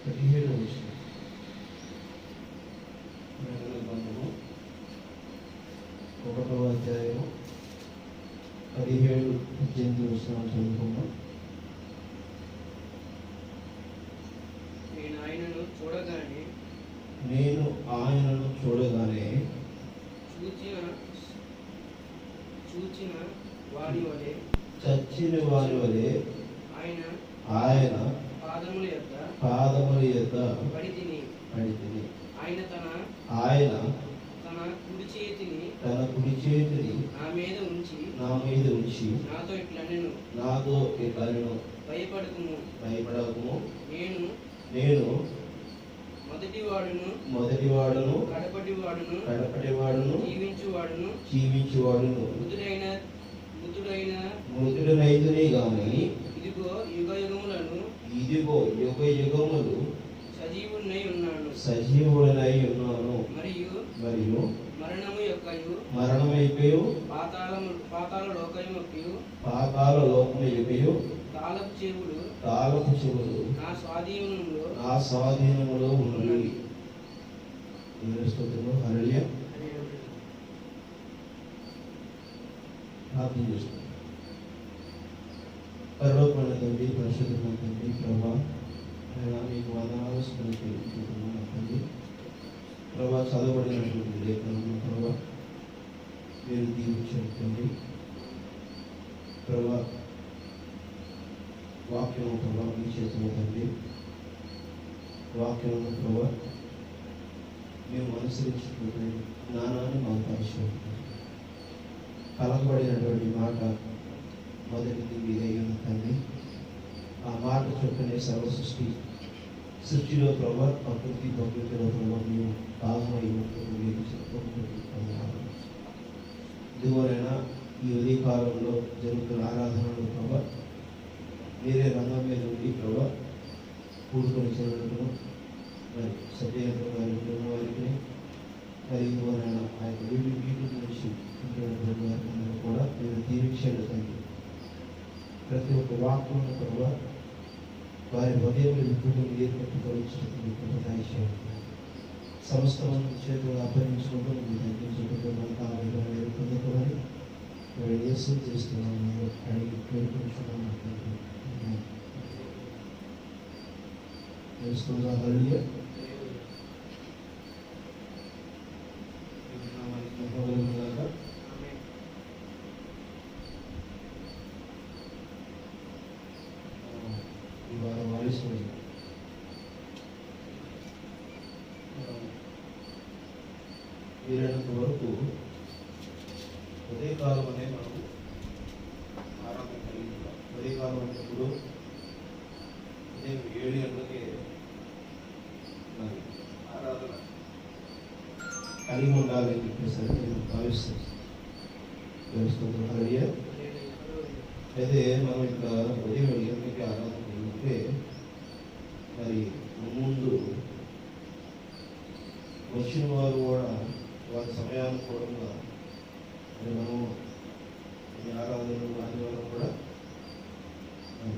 17వ వచనం. గ్రంథము 1వ అధ్యాయము 17-18 వచనాలు చదువుకున్నాం. నేను ఆయనను చూడగానే చూచిన వారి వలె చచ్చిన వారి వలె ఆయన పాదముల యొద్ద పడి తిని ఆయన తన కుడి చేతిని నా మీద ఉంచి నాతో ఇట్లనెను, భయపడకుము, నేను మొదటివాడును కడపటివాడును జీవించువాడును మృతుడనైదునే గాని ఇదిగో యుగ యుగములు సజీవుడనై ఉన్నాను. మరియు మరణమైపోయు పాతాళ లోకము యొక్కయు తాళపు చెవులు నా స్వాధీనములో ఉన్నవి. హల్లెలూయా. ప్రార్థన చేస్తున్నాం. పరలోకమైన తండ్రి, పరిశుద్ధమైన తండ్రి, ప్రభా మీకు వందనాలు స్మరించుకుంటున్నాను తండ్రి. ప్రభా చదవబడినటువంటి లేఖనము ప్రభా మీరు దీవించండి తండ్రి. ప్రభా వాక్యము ప్రభా మీ చేతులు తండ్రి. వాక్యము ప్రభా మేము అనుసరించుకుంటున్న జ్ఞానాన్ని మాకు పరిశోధన కలగబడినటువంటి మాట మొదటిది మీదయ్యున్న తండ్రి. ఆ మాట చొప్పునే సర్వ సృష్టిలో ప్రభా ప్రకృతిలో ప్రభా మేము భాగమై మీరు చెప్పుకుంటున్నాము. ఇదివరైనా ఈ ఉదయకాలంలో జరుగుతున్న ఆరాధనలు ప్రభా మీరే రంగం మీద ఉండి ప్రభా కూడుకొని చదువులను మరి సత్యయంత్ర గారి ఉంటున్న వారికి మరి ఇదివరైనా ఆ యొక్క వీటి నుంచి ఉంటున్న కూడా మీరు దీవించండి తండ్రి. ప్రతి ఒక్క వాక్యము ప్రభా వారి హృదయంలో ఇప్పుడు మీరు కట్టుకోవచ్చు. సమస్త మంది చేతులు అప్పగించుకుంటూ మీరు తగ్గించుకుంటూ ఎదుర్కొందుకోవాలి మీరు యేసు చేస్తున్నాము అడిగి పేర్కొంటున్నాము. హల్లెలూయా. వీరైనంత వరకు ఉదయకాలం అనే మనం ఆరాధన కలిగి ఉంటాం. ఉదయకాలం అనేప్పుడు ఉదయం 7 గంటలకే మరి ఆరాధన కలిగి ఉండాలని చెప్పేసి నేను భావిస్తాను. హల్లెలూయా. అయితే మనం ఇక్కడ ఉదయం 7 గంటలకి ఆరాధన కలిగితే మరి ముందు వచ్చిన వారు కూడా వారి సమయానుకూలంగా మరి మనం ఈ ఆరాధనలు ఆదివారం కూడా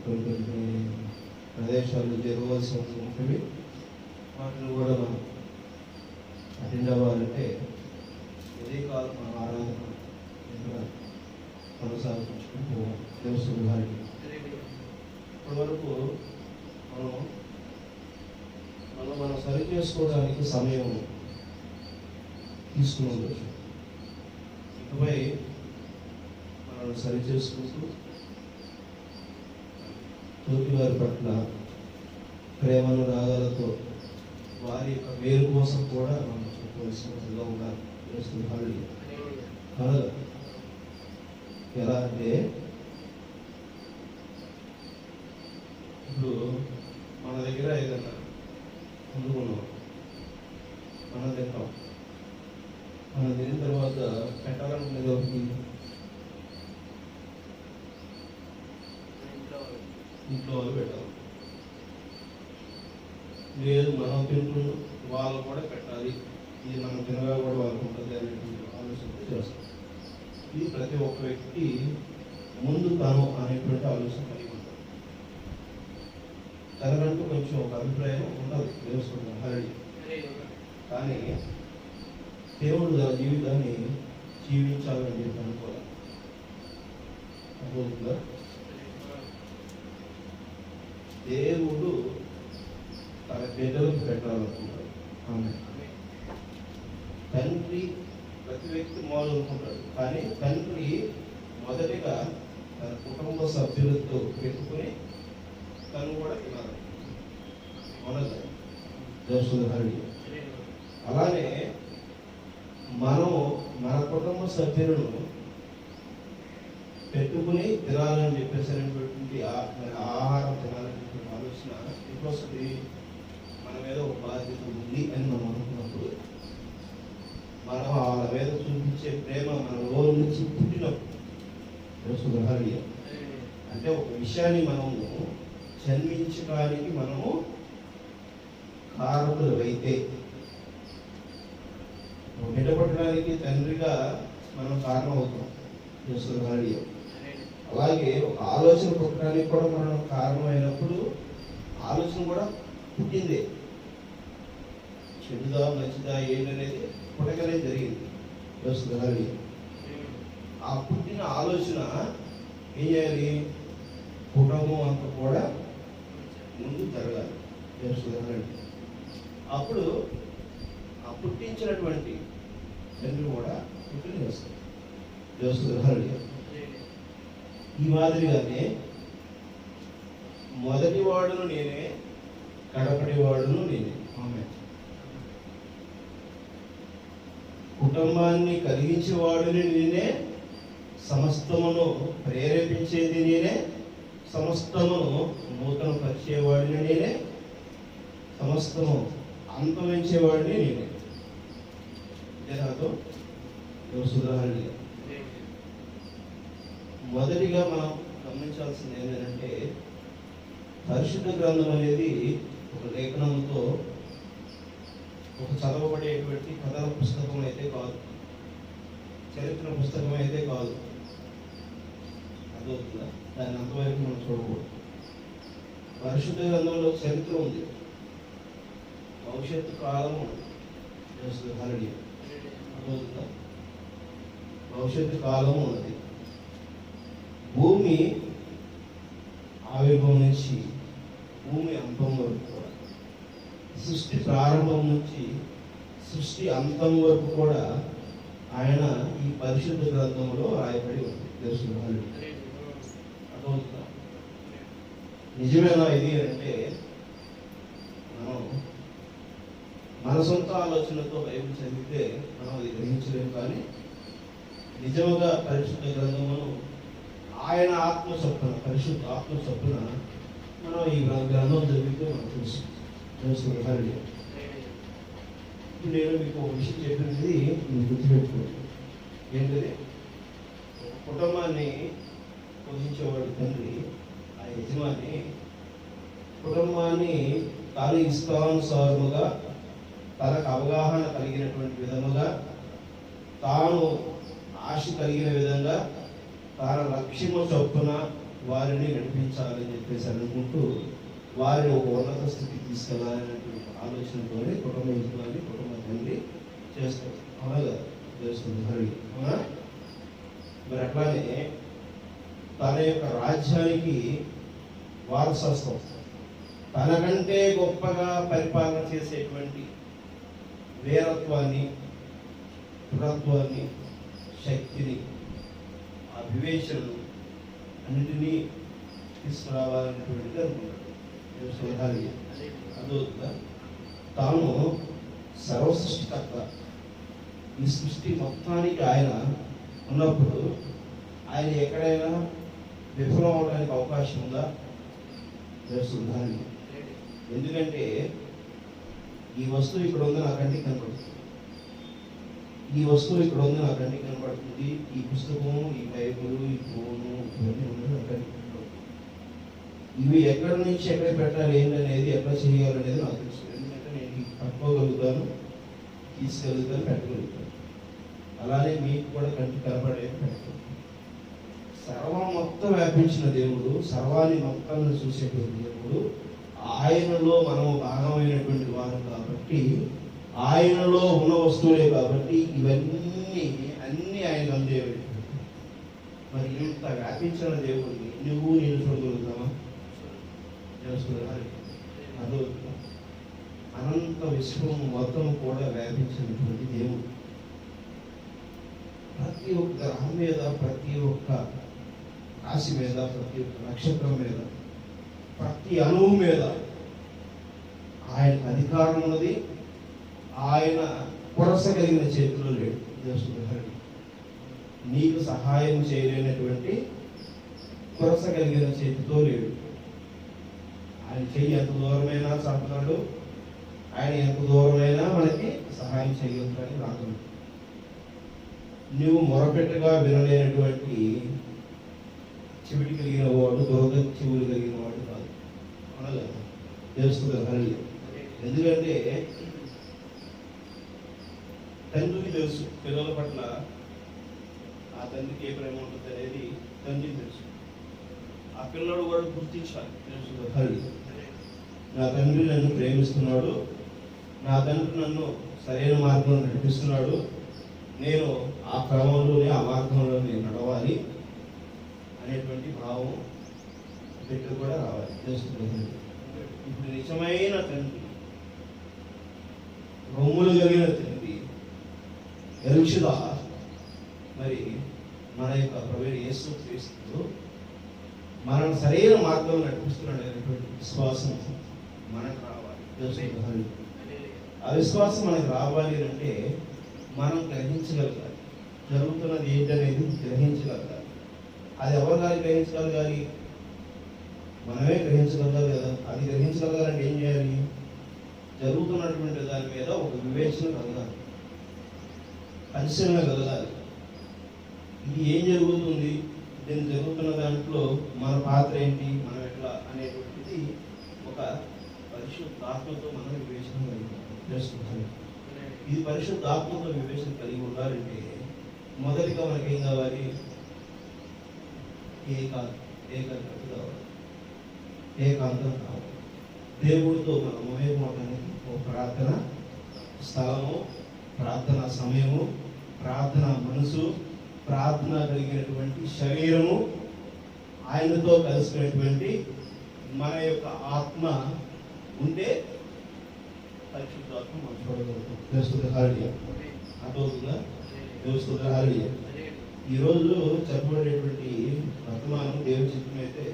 కొన్ని ప్రదేశాలు జరగవలసి ఉంటుంది. వాటిని కూడా మనం అటెండ్ అవ్వాలంటే ఉదయకాలం మన ఆరాధన కొనసాగించుకుంటూ పోవాలి. దేవస్థానం గారికి ఇప్పటివరకు మనం సరి చేసుకోవడానికి సమయం తీసుకుని ఉండొచ్చు. ఇకపై మనల్ని సరి చేసుకుంటూ తోటి వారి పట్ల ప్రేమను రాగాలతో వారి యొక్క మేలు కోసం కూడా మనం చెప్పవలసినదిగా ఉండాలి. అనగా ఎలా అంటే ఇప్పుడు మన దగ్గర ఏదన్నా అందుకున్నాం, మనం తింటాం. మనం తిన్న తర్వాత పెట్టాలనుకునేది ఒకటి ఇంట్లో వాళ్ళు పెట్టాలి. లేదు మనం తింటున్నాం వాళ్ళు కూడా పెట్టాలి, ఇది మనం తినగా కూడా వాళ్ళకు ఉంటుంది అనేటువంటి ఆలోచన చేస్తాం. ఇది ప్రతి ఒక్క వ్యక్తి ముందు తను అనేటువంటి ఆలోచన కలిగి ఉంటాడు. తనకంటూ కొంచెం ఒక అభిప్రాయం ఉండదు దేవస్థానం హరి. కానీ దేవుడు తన జీవితాన్ని జీవించాలని చెప్పి అనుకోవాలి. అర్థమవుతుందా? దేవుడు తన బిడ్డలకు పెట్టాలనుకుంటాడు. ఆమె తండ్రి ప్రతి వ్యక్తి మొదలనుకుంటాడు, కానీ తండ్రి మొదటిగా తన కుటుంబ సభ్యులతో పెట్టుకుని తను కూడా తినాలి. మొదటి హరి. అలానే మనం మన కుటుంబ సభ్యులను పెట్టుకుని తినాలని చెప్పేసినటువంటి ఆహారం తినాలనేటువంటి ఆలోచన ఎప్పుడు వస్తుంది? మన మీద ఒక బాధ్యత ఉంది అని మనం అనుకున్నప్పుడు, మనం వాళ్ళ మీద చూపించే ప్రేమ మన రోజు నుంచి పుట్టినప్పుడు అంటే ఒక విషయాన్ని మనము జన్మించడానికి మనము కారకులు అయితే, నిలబడడానికి తండ్రిగా మనం కారణం అవుతాం. అలాగే ఒక ఆలోచన పుట్టడానికి కూడా మనం కారణమైనప్పుడు ఆలోచన కూడా పుట్టిందే. చెడుదా మంచిదా ఏంటనేది పుట్టకనే జరిగింది. ఆ పుట్టిన ఆలోచన ఏం చేయాలి? కుటుంబం అంతా కూడా ముందు జరగాలి. అప్పుడు ఆ పుట్టించినటువంటి తండ్రి కూడా పుట్టిన చేస్తారు. ఈ మాదిరిగానే మొదటి వాడును నేనే, కడపటి వాడును నేనే. ఆమె కుటుంబాన్ని కలిగించేవాడుని నేనే, సమస్తమును ప్రేరేపించేది నేనే, సమస్తమును నూతన పరిచేవాడిని నేనే, సమస్తము అంతమించేవాడిని నేనే. నాతో సుధారణి. మొదటిగా మనం గమనించాల్సింది ఏంటంటే, పరిశుద్ధ గ్రంథం అనేది ఒక లేఖనంతో ఒక చదవబడేటువంటి కథల పుస్తకం అయితే కాదు, చరిత్ర పుస్తకం అయితే కాదు. అదవుతుందా? దాన్ని అంతవరకు మనం చూడకూడదు. పరిశుద్ధ గ్రంథంలో చరిత్ర ఉంది, భవిష్యత్తు కాలం ఉంది. అదవుతుందా? భవిష్యత్తు కాలం ఉన్నది. భూమి ఆవిర్భావం నుంచి భూమి అంతం వరకు కూడా, సృష్టి ప్రారంభం నుంచి సృష్టి అంతం వరకు కూడా ఆయన ఈ పరిశుద్ధ గ్రంథంలో రాయబడి ఉంది. తెలుసుకున్నాను. అర్థమవుతుందా? నిజమేనా ఇది అంటే, మనం మన సొంత ఆలోచనతో బైబిల్ చదివితే మనం అది గ్రహించలేము. కానీ నిజముగా పరిశుద్ధ గ్రంథమును ఆయన ఆత్మ చొప్పున, పరిశుద్ధ ఆత్మ చొప్పున మనం ఈ గ్రంథం చదివితే మనం తెలుసుకుంటారు. నేను మీకు ఒక విషయం చెప్పినది మీరు గుర్తుపెట్టుకోండి. ఏంటది? కుటుంబాన్ని పోషించేవాడు తండ్రి, ఆ యజమాని కుటుంబాన్ని తాను ఇష్టానుసారముగా, తనకు అవగాహన కలిగినటువంటి విధముగా, తాను ఆశ కలిగిన విధంగా, తన లక్ష్యము చొప్పున వారిని నడిపించాలని చెప్పేసి అనుకుంటూ వారిని ఒక ఉన్నత స్థితికి తీసుకెళ్లాలనేటువంటి ఆలోచనతోనే కుటుంబ యజమాని, కుటుంబ తండ్రి చేస్తారు. అవునా కదా? చేస్తుంది. అవునా? మరి అట్లానే తన యొక్క రాజ్యానికి వారసత్వం, తనకంటే గొప్పగా పరిపాలన చేసేటువంటి వీరత్వాన్ని, దృఢత్వాన్ని, శక్తిని, ఆ వివేచనను అన్నిటినీ తీసుకురావాలనేటువంటిది అనుకున్నాడు. అదవుతుందా? తాను సర్వసృష్టికర్త, ఈ సృష్టి మొత్తానికి ఆయన ఉన్నప్పుడు ఆయన ఎక్కడైనా విఫలం అవడానికి అవకాశం ఉందా? తెలుస్తుంది. ఎందుకంటే ఈ వస్తువు ఇక్కడ ఉంది, నా కంటికి కనపడుతుంది. ఈ వస్తువు ఇక్కడ ఉంది, నా కంటికి కనపడుతుంది. ఈ పుస్తకము, ఈ బైబుల్, ఈ ఫోను, ఇవన్నీ ఉన్నాయి, నా కంటికి కనపడుతుంది. ఇవి ఎక్కడి నుంచి ఎక్కడ పెట్టాలి, ఏంటనేది ఎక్కడ చేయాలనేది నాకు తెలుసు. ఎందుకంటే నేను పట్టుకోగలుగుతాను, తీసుకెళ్తాను, పెట్టగలుగుతాను. అలానే మీకు కూడా కంటికి కనపడేది పెట్టగలుగుతాను. సర్వం మొత్తం వ్యాపించిన దేవుడు, సర్వాన్ని మొత్తాన్ని చూసేటువంటి దేవుడు, ఆయనలో మనం భాగమైనటువంటి వారు కాబట్టి, ఆయనలో ఉన్న వస్తువులే కాబట్టి ఇవన్నీ అన్నీ ఆయన అందేవి. మరి ఇంత వ్యాపించిన దేవుడిని నువ్వు నేను చూడగలుగుతావా? అదో అనంత విశ్వం మొత్తం కూడా వ్యాపించినటువంటి దేవుడు. ప్రతి ఒక్క గ్రహం మీద, ప్రతి ఒక్క రాశి మీద, ప్రతి ఒక్క నక్షత్రం మీద, ప్రతి అణువు మీద ఆయన అధికారం ఉన్నది. ఆయన కొరసగలిగిన చేతిలో లేడు. దేవుడు నీకు సహాయం చేయలేనటువంటి కొరసగలిగిన చేతితో లేడు. ఆయన చెయ్యి ఎంత దూరమైనా చంపుతాడు, ఆయన ఎంత దూరమైనా మనకి సహాయం చేయగలుగుతాడని రాకుండా. నువ్వు మొరపెట్టగా వినలేనటువంటి చెవిటి కలిగిన వాడు దురద చెవులు కలిగిన వాడు కాదు. అనగా తెలుస్తుంది హరి. ఎందుకంటే తండ్రికి తెలుసు పిల్లల పట్ల ఆ తండ్రికి ఏ ప్రేమ ఉంటుంది అనేది తండ్రికి తెలుసు. ఆ పిల్లడు కూడా గుర్తించాలి. తెలుస్తుంది హరి. నా తండ్రి నన్ను ప్రేమిస్తున్నాడు, నా తండ్రి నన్ను సరైన మార్గంలో నడిపిస్తున్నాడు, నేను ఆ క్రమంలోనే ఆ మార్గంలో నేను నడవాలి అనేటువంటి భావం బిడ్డకు కూడా రావాలి. తెలుస్తుంది. ఇప్పుడు నిజమైన తండ్రి, రొమ్ములు కలిగిన తండ్రి ఎరుషుదా మరి మన యొక్క ప్రభువైన యేసుక్రీస్తు మనల్ని సరైన మార్గంలో నడిపిస్తున్నాడు అనేటువంటి విశ్వాసం మనకు రావాలి. తెలుస్తుంది. ఆ విశ్వాసం మనకు రావాలి అంటే మనం గ్రహించగలగాలి. జరుగుతున్నది ఏంటనేది గ్రహించగలగాలి. అది ఎవరు కానీ గ్రహించగలగాలి? మనమే గ్రహించగలగాలి కదా. అది గ్రహించగలగాలంటే ఏం చేయాలి? జరుగుతున్నటువంటి దాని మీద ఒక వివేచన కలగాలి, పరిశీలన కలగాలి. ఇది ఏం జరుగుతుంది, దీన్ని జరుగుతున్న దాంట్లో మన పాత్ర ఏంటి, మనం ఎట్లా అనేటువంటిది ఒక పరిశుద్ధాత్మతో మనం వివేచన కలిగి. ఇది పరిశుద్ధాత్మతో వివేచన కలిగి ఉండాలంటే మొదటిగా మనకి ఏం కావాలి? ఏకాగ్రత కావాలి, ఏకాంతం కావాలి. దేవుడితో మనం మమేకమవడానికి ఒక ప్రార్థన స్థలము, ప్రార్థన సమయము, ప్రార్థన మనసు, ప్రార్థన కలిగినటువంటి శరీరము, ఆయనతో కలిసినటువంటి మన యొక్క ఆత్మ ఉంటే పరిశుద్ధాత్మ మనం చూడగలుగుతాం. తెలుస్తుంది హాలియ. అర్థమవుతుందా? తెలుస్తుంది హాలియ. ఈరోజు చెప్పబడేటువంటి వర్తమానం దేవుని చిత్తం అయితే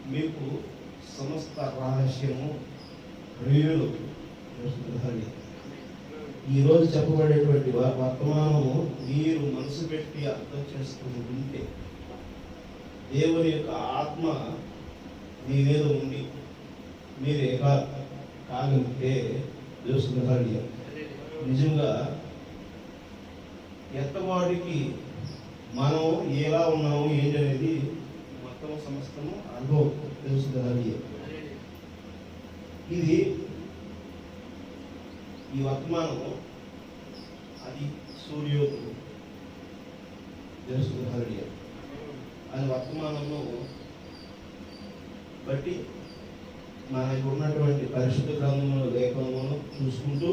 మీకు సమస్త రహస్యము రివ్యూలు. తెలుస్తుంది హాలియ. ఈరోజు చెప్పబడేటువంటి వర్తమానము మీరు మనసు పెట్టి అర్థం చేసుకుని ఉంటే, దేవుని యొక్క ఆత్మ మీ మీద ఉండి మీరు కాగలిగితే తెలుస్తుంది. నిజంగా ఎంతవాడికి మనం ఎలా ఉన్నాము ఏంటి అనేది మొత్తం సమస్తము అనుభవం తెలుస్తుంది. ఇది ఈ వర్తమానము అది సూర్యోదయం తెలుస్తుంది. అది వర్తమానము బట్టి మనకు ఉన్నటువంటి పరిశుద్ధ గ్రంథములు లేఖనమును చూసుకుంటూ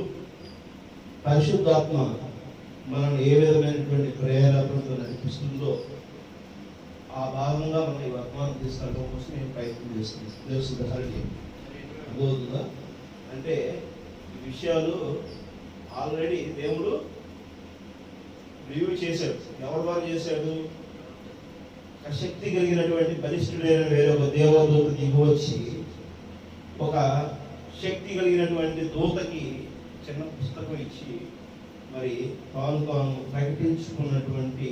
పరిశుద్ధాత్మ మనం ఏ విధమైనటువంటి ప్రేరేపణతో నడిపిస్తుందో ఆ భాగంగా మనం ఈ వర్తమానం తీసుకెళ్ళడం కోసం నేను ప్రయత్నం చేస్తున్నాను. తెలుస్తుంది. అర్థమవుతుందా? అంటే ఈ విషయాలు ఆల్రెడీ దేవుడు రివ్యూ చేశాడు. ఎవరి ద్వారా చేశాడు? శక్తి కలిగినటువంటి బలిష్ఠుడైన వేరొక దేవదూత దిగివచ్చి ఒక శక్తి కలిగినటువంటి దూతకి చిన్న పుస్తకం ఇచ్చి మరి తాను ప్రకటించుకున్నటువంటి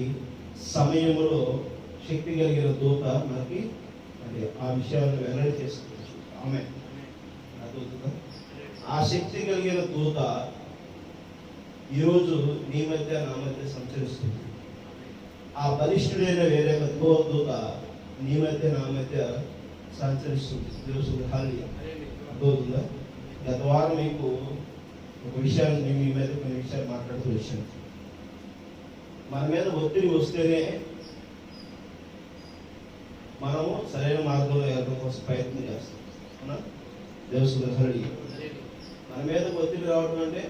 సమయంలో శక్తి కలిగిన దూత మనకి మరి ఆ విషయాలను వెల్లడి చేసుకోవచ్చు. ఆమె ఆ శక్తి కలిగిన దూత ఈరోజు నీ మధ్య నా మధ్య సంచరిస్తుంది. ఆ బలిష్ఠుడైన వేరే దూత నీ మధ్య నా మధ్య సంచరిస్తుంది. తెలుస్తుంది. అర్థమవుతుందా? గత వారం మీకు ఒక విషయాన్ని నేను మీ మీద కొన్ని విషయాలు మాట్లాడుతూ వచ్చాను. మన మీద ఒత్తిడి వస్తేనే మనము సరైన మార్గంలో వెళ్ళడం కోసం ప్రయత్నం చేస్తాం. అవునా? దేవస్థానం హరి మన మీదకు ఒత్తిడి రావడం అంటే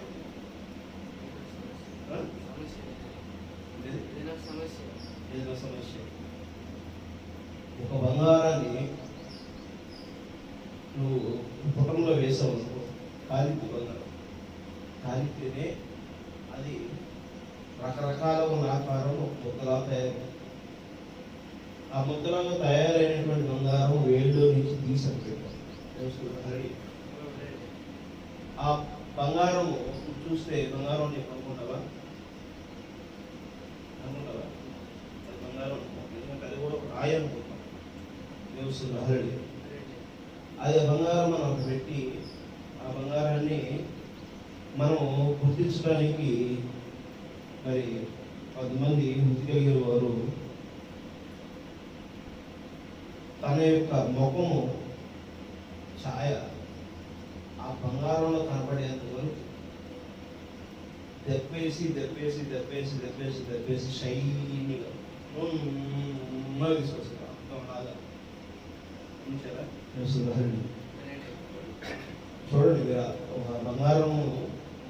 ఏదైనా సమస్య. ఒక బంగారాన్ని నువ్వు పుటంలో వేసావు అనుకో, కాలికి బంగారం కాలితేనే అది రకరకాల ఉన్న ఆకారం ముద్దలా తయారు. ఆ ముద్దలాగా తయారైనటువంటి బంగారం వేళ్ళు నుంచి తీసిపెట్టాం. ఆ బంగారం చూస్తే బంగారం నీకు అనుకుంటావా? అనుకుంటావా? అది బంగారం ఎందుకంటే అది కూడా ఒక రాయి అనుకుంటాం. దేవస్థానం హరి అది బంగారం మనం అక్కడ పెట్టి ఆ బంగారాన్ని మనం గుర్తించడానికి మరి 10 మంది గుర్తిగలిగిన వారు తన యొక్క ముఖము ఛాయ ఆ బంగారంలో కనపడేంత వరకు దెప్పేసి దెప్పేసి దెప్పేసి దెప్పేసి దెప్పేసి షైనీగా తీసుకొస్తారు. అలాగా చూసారా? చూడండి మీరు ఒక బంగారం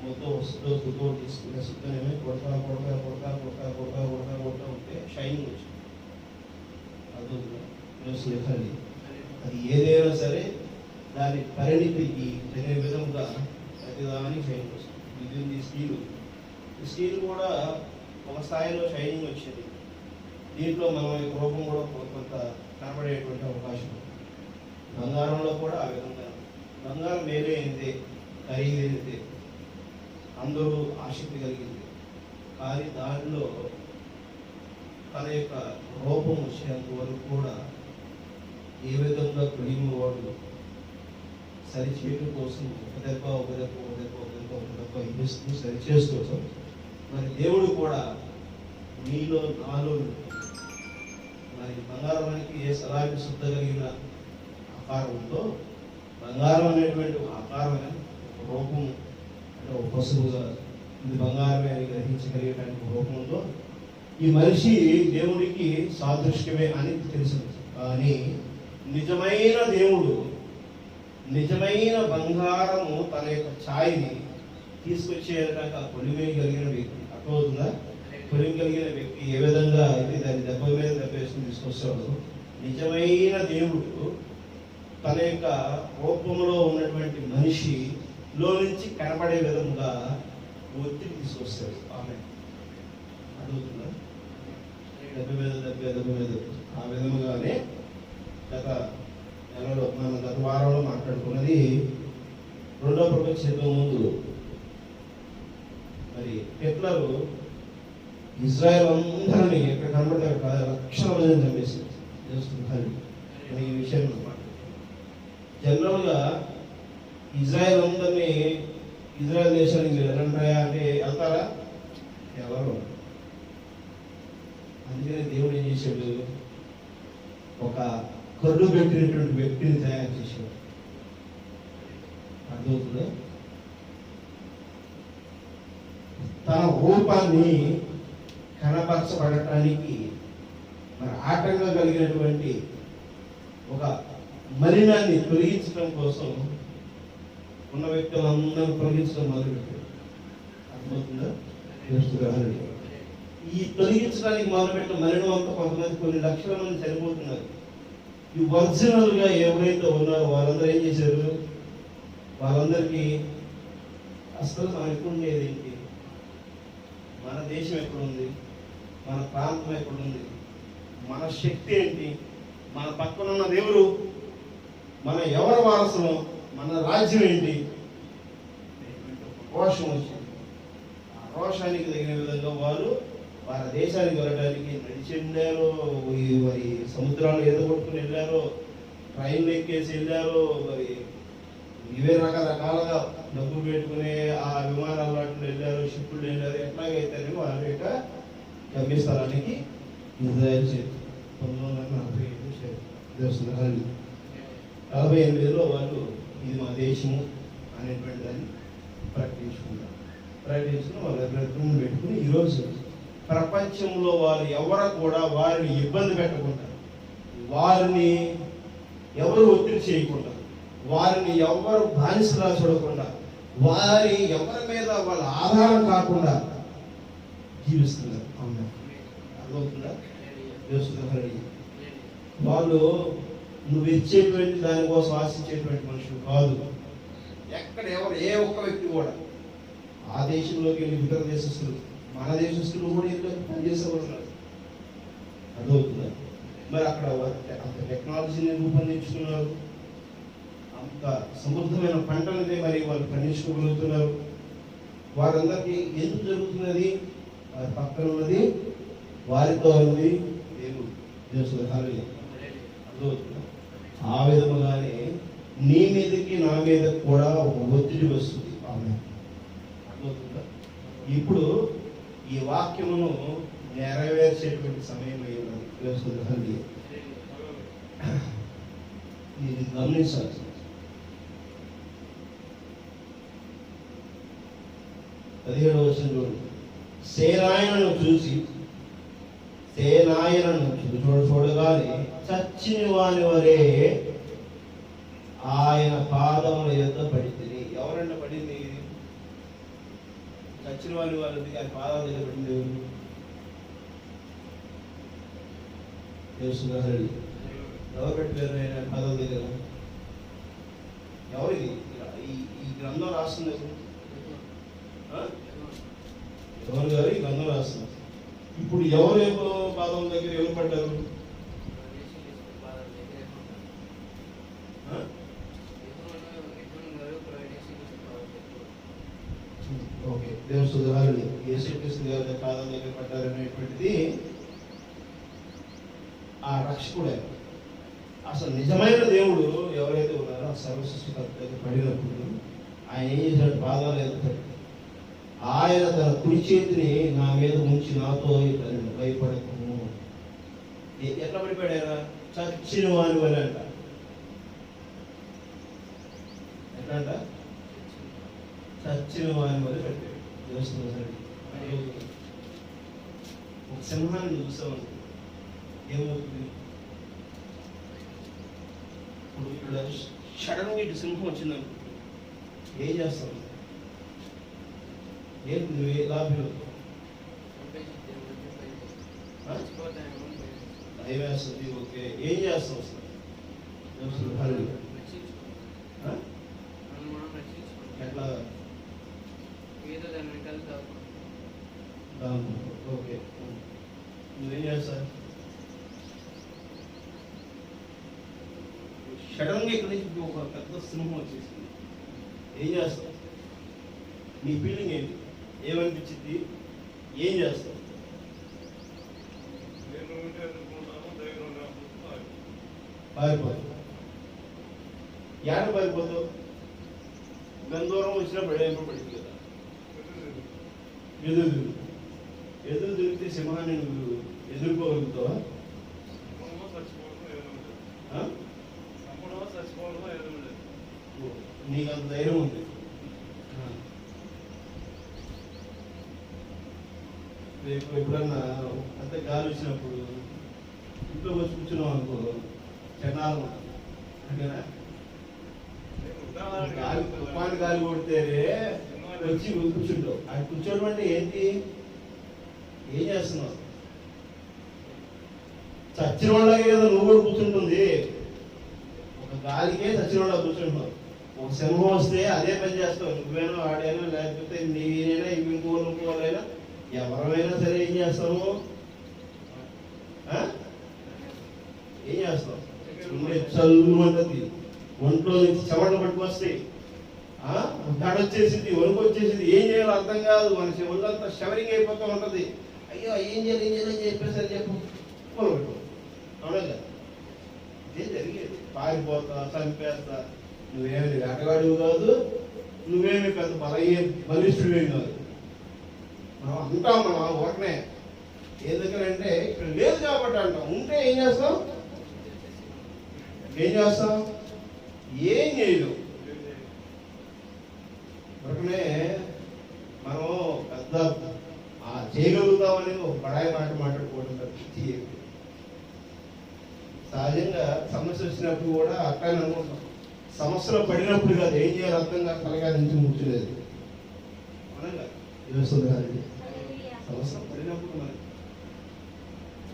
మొత్తం సుతో తీసుకునే సుత్తనేమి కొడతా కొడతా కొడతా కొడతా కొడతా కొడతా కొడతా ఉంటే షైనింగ్ వచ్చింది. అర్థమవుతుంది? అది ఏదైనా సరే దాని పరిణితికి తగిన విధంగా ప్రతిదానికి షైనింగ్ వస్తుంది. ఇది స్టీల్ కూడా ఒక స్థాయిలో షైనింగ్ వచ్చింది. దీంట్లో మనం రూపం కూడా కొంత కనబడేటువంటి అవకాశం ఉంది. బంగారంలో కూడా ఆ విధంగా బంగారం వేరైందే, ఖరీదైనదే, అందరూ ఆసక్తి కలిగింది. కానీ దానిలో తన యొక్క రూపం వచ్చేంత వరకు కూడా ఏ విధంగా కొలిమి వాడు సరిచేయడం కోసం ఒక దెబ్బ ఇస్తూ సరిచేస్తూ మరి దేవుడు కూడా మీలో నాలో మరి బంగారానికి ఏ సలాకి శుద్ధగలిగిన ఆకారం ఉందో బంగారం అనేటువంటి ఆకారమైన రూపం అంటే ఒక పశువుగా ఇది బంగారమే అని గ్రహించగలిగేటువంటి రూపం ఉందో ఈ మనిషి దేవుడికి సాదృశ్యమే అని తెలిసింది. కానీ నిజమైన దేవుడు నిజమైన బంగారము తన యొక్క ఛాయని తీసుకొచ్చేయడానికి కొలిమి కలిగిన వ్యక్తి అర్థమవుతుందా? కొలిమి కలిగిన వ్యక్తి ఏ విధంగా అయితే దాని దెబ్బ మీద దెబ్బ వేసుకుని తీసుకొస్తాడు, నిజమైన దేవుడు తన యొక్క రూపంలో ఉన్నటువంటి మనిషిలో నుంచి కనబడే విధంగా ఒత్తిడి తీసుకొస్తాడు. ఆమె అడుగుతుందా? దెబ్బ మీద దెబ్బ మీద ఆ విధముగానే గత నెలలో మనం గత వారంలో మాట్లాడుకున్నది రెండవ ప్రపంచ యుద్ధం ముందు మరి హిట్లర్ ఇజ్రాయెల్ అందరినీ ఎక్కడ కనబడితే లక్షల మందిని చంపేసింది. ఈ విషయం జనరల్గా ఇజ్రాయెల్ అందరినీ ఇజ్రాయెల్ దేశానికి వెళ్ళండియా అంటే వెళ్తారా? ఎవరు? అందుకనే దేవుడు ఏం చేశాడు? ఒక కరుడు పెట్టినటువంటి వ్యక్తిని తయారు చేశాడు. అర్థమవుతుందా? తన రూపాన్ని కనపరచబడటానికి మరి ఆటంగా కలిగినటువంటి ఒక మలినాన్ని తొలగించడం కోసం ఉన్న వ్యక్తులందరూ తొలగించడం మొదలుపెట్టాడు. అర్థమవుతుందా? ఈ తొలగించడానికి మొదలుపెట్టిన మలినం అంతా కొంతమంది కొన్ని లక్షల మంది చనిపోతున్నారు. ఈ ఒరిజినల్ గా ఎవరైతే ఉన్నారో వాళ్ళందరూ ఏం చేశారు? వాళ్ళందరికీ అసలు మనం ఎక్కడుండేది ఏంటి, మన దేశం ఎక్కడుంది, మన ప్రాంతం ఎక్కడుంది, మన శక్తి ఏంటి, మన పక్కన ఉన్న దేవుడు, మన ఎవరి వారసులు, మన రాజ్యం ఏంటి, రోషం వచ్చింది. ఆ రోషానికి తగిన విధంగా వారు వారి దేశానికి వెళ్ళడానికి నడిచి వెళ్ళారు, మరి సముద్రాలు ఎదగొట్టుకుని వెళ్ళారు, ట్రైన్లు ఎక్కేసి వెళ్ళారు, మరి ఇవే రకరకాలుగా డబ్బులు పెట్టుకుని ఆ విమానాలు వాటిలో వెళ్ళారు, షిప్పులు వెళ్ళారు. ఎట్లాగైతే వారి యొక్క గమ్యస్థలానికి ఇజ్రాయెల్ చేరు 1948లో వాళ్ళు ఇది మా దేశము అనేటువంటి దాన్ని ప్రకటించుకున్నారు. ప్రకటించుకుని వాళ్ళ ప్రకటన పెట్టుకుని ఈరోజు ప్రపంచంలో వారు ఎవరు కూడా వారిని ఇబ్బంది పెట్టకుండా, వారిని ఎవరు ఒత్తిడి చేయకుండా, వారిని ఎవరు బానిసలా చూడకుండా, వారి ఎవరి మీద వాళ్ళ ఆధారం కాకుండా జీవిస్తున్నారు. అవునా? అర్థమవుతుందా? వాళ్ళు నువ్వు ఇచ్చేటువంటి దానికోసం ఆశించేటువంటి మనుషులు కాదు. ఎక్కడ ఎవరు ఏ ఒక్క వ్యక్తి కూడా ఆ దేశంలోకి వెళ్ళి ఇతర దేశస్తులు, మన దేశస్తులు కూడా ఇంట్లో పనిచేసేవాళ్ళు. అర్థమవుతుందా? మరి అక్కడ అంత టెక్నాలజీని రూపొందించుకున్నారు, అంత సమృద్ధమైన పంటలనే మరి వాళ్ళు పండించుకోగలుగుతున్నారు. వారందరికీ ఎందుకు జరుగుతున్నది? వారి పక్కన ఉన్నది, వారితో ఉన్నది దేవుడు. అర్థమవుతుందా? ఆ విధముగానే నీ మీదకి నా మీద కూడా ఒక ఒత్తిడి వస్తుంది. ఆమె అర్థమవుతుందా? ఇప్పుడు ఈ వాక్యమును నెరవేర్చేటువంటి సమయం అయ్యింది. ఇది గమనించాల్సి 17వ వచనం చూడండి. సేనాయనను చూడగానే చచ్చిన వాని వరే ఆయన పాదముల యొద్ద పడింది. ఎవరన్నా పడింది? చచ్చిన వాని వాళ్ళది ఆయన పాదాల దగ్గర పడింది. ఎవరు పెట్టారు ఆయన పాదాల దగ్గర? ఎవరిది? ఈ గ్రంథం రాస్తుంది ఎవరు గారు? ఈ గ్రంథం రాస్తుంది. ఇప్పుడు ఎవరేమో పాదం దగ్గర ఎవరు పడ్డారు? ఓకే, దేవుని సుధారుడు యేసుక్రీస్తు గారి పాదం దగ్గర పడ్డారు అనేటువంటిది ఆ రక్షకుడే. అసలు నిజమైన దేవుడు ఎవరైతే ఉన్నారో ఆ సర్వసృష్టికర్త దగ్గర పడినప్పుడు ఆయన ఏం చేశాడు? పాదాలు ఎత్తాడు. ఆయన తన కుడి చేతిని నా మీద ఉంచి నాతో ఇతను భయపడకము. ఎట్లా పడిపోయాడు ఆయన? చచ్చిన వాని వల్ల అంట. ఎట్లా అంట? చచ్చిన వాని వల్ల పడిపోయాడు. ఒక సింహాన్ని చూసామను ఏమవుతుంది? ఇప్పుడు ఇక్కడ సడన్గా ఇటు సింహం వచ్చిందనుకో ఏం చేస్తాం? ఏంటి నువ్వు ఎలా ఫీల్ భయమేస్తుంది? ఓకే, ఏం చేస్తావు అసలు? ఎట్లా? ఓకే, నువ్వేం చేస్తావు? సడన్గా ఇక్కడ నుంచి ఒక పెద్ద సింహం వచ్చేసింది, ఏం చేస్తావు? నీ ఫీలింగ్ ఏంటి? ఏమనిపించింది? ఏం చేస్తావు? పారిపోతావు. ఏడ పారిపోతావు? గందూరం వచ్చినప్పుడు ఎప్పుడు పడింది కదా, ఎదురు తిరిగితే సింహాన్ని నువ్వు ఎదుర్కోగలుగుతావా? నీకు అంత ధైర్యం ఉంది. రేపు ఎప్పుడన్నా అంత గాలి వచ్చినప్పుడు ఇంట్లో వచ్చి కూర్చున్నాం అనుకో, క్షణాలు అంతేనా? తుఫాను గాలి కొడితే వచ్చి కూర్చుంటావు. అది కూర్చోవడం అంటే ఏంటి? ఏం చేస్తున్నావు? చచ్చిన వాళ్ళకి కదా నువ్వు కూడా కూర్చుంటుంది. ఒక గాలికే చచ్చిన వాళ్ళ కూర్చుంటున్నావు. ఒక సింహం వస్తే అదే పని చేస్తావు. నువ్వేనో ఆడైనా లేకపోతే నేనైనా ఇంకోవాలైనా ఎవరైనా సరే ఏం చేస్తావు? ఏం చేస్తావు? చల్లు అంటది, ఒంట్లో నుంచి చెమటలు పట్టుకొస్తాయి, వచ్చేసింది, వణుకు వచ్చేసింది, ఏం చేయాలో అర్థం కాదు. మనిషి ఒళ్ళంతా షవరింగ్ అయిపోతూ ఉంటది. అయ్యో ఏం చేయాలని చెప్పేసరి చెప్పు మొదలుపెట్టు. అవునా కదా? ఇదే జరిగేది. పారిపోతా, చంపేస్తా. నువ్వేమి వేటగాడివి కాదు, నువ్వేమి పెద్ద బలిష్ఠుడేం కాదు. మనం అంటాం, మనం ఒకనే ఎందుకంటే ఇక్కడ లేదు కాబట్టి అంటాం. ఉంటే ఏం చేస్తాం? ఏం చేయలేవు. ఒకనే మనం పెద్ద చేయగలుగుతామని ఒక పడాయి మాట మాట్లాడుకోవడం తప్పించి సహజంగా సమస్య వచ్చినప్పుడు కూడా అట్లా అనుకుంటాం. సమస్యలో పడినప్పుడు కాదు, ఏం చేయాలి అర్థం కాక తలగా నుంచి ముట్టలేదు. సమస్య పడినప్పుడు మనకి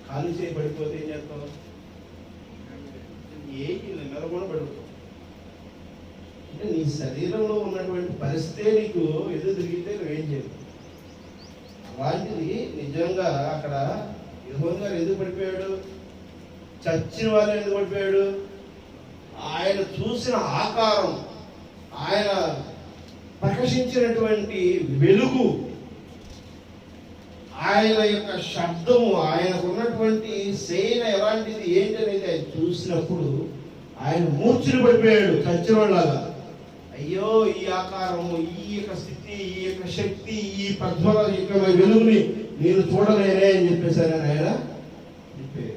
ఖాళీ చేయి పడిపోతే ఏం చేస్తాం? నిలబడి పడిపోతాం. అంటే నీ శరీరంలో ఉన్నటువంటి పరిస్థితే నీకు ఎదురు తిరిగితే నువ్వేం చేయవు. అలాంటిది నిజంగా అక్కడ యెహోవా గారు ఎందుకు పడిపోయాడు? చచ్చిన వాళ్ళు ఎందుకు పడిపోయాడు? ఆయన చూసిన ఆకారం, ఆయన ప్రకాశించినటువంటి వెలుగు, ఆయన యొక్క శబ్దము, ఆయనకు ఉన్నటువంటి సేన ఎలాంటిది ఏంటనేది ఆయన చూసినప్పుడు ఆయన మూర్ఛలు పడిపోయాడు చచ్చినలాగా. అయ్యో, ఈ ఆకారము, ఈ యొక్క స్థితి, ఈ యొక్క శక్తి, ఈ ప్రజ్వల యొక్క వెలుగుని నేను చూడలేనే అని చెప్పేశాను ఆయన చెప్పాడు.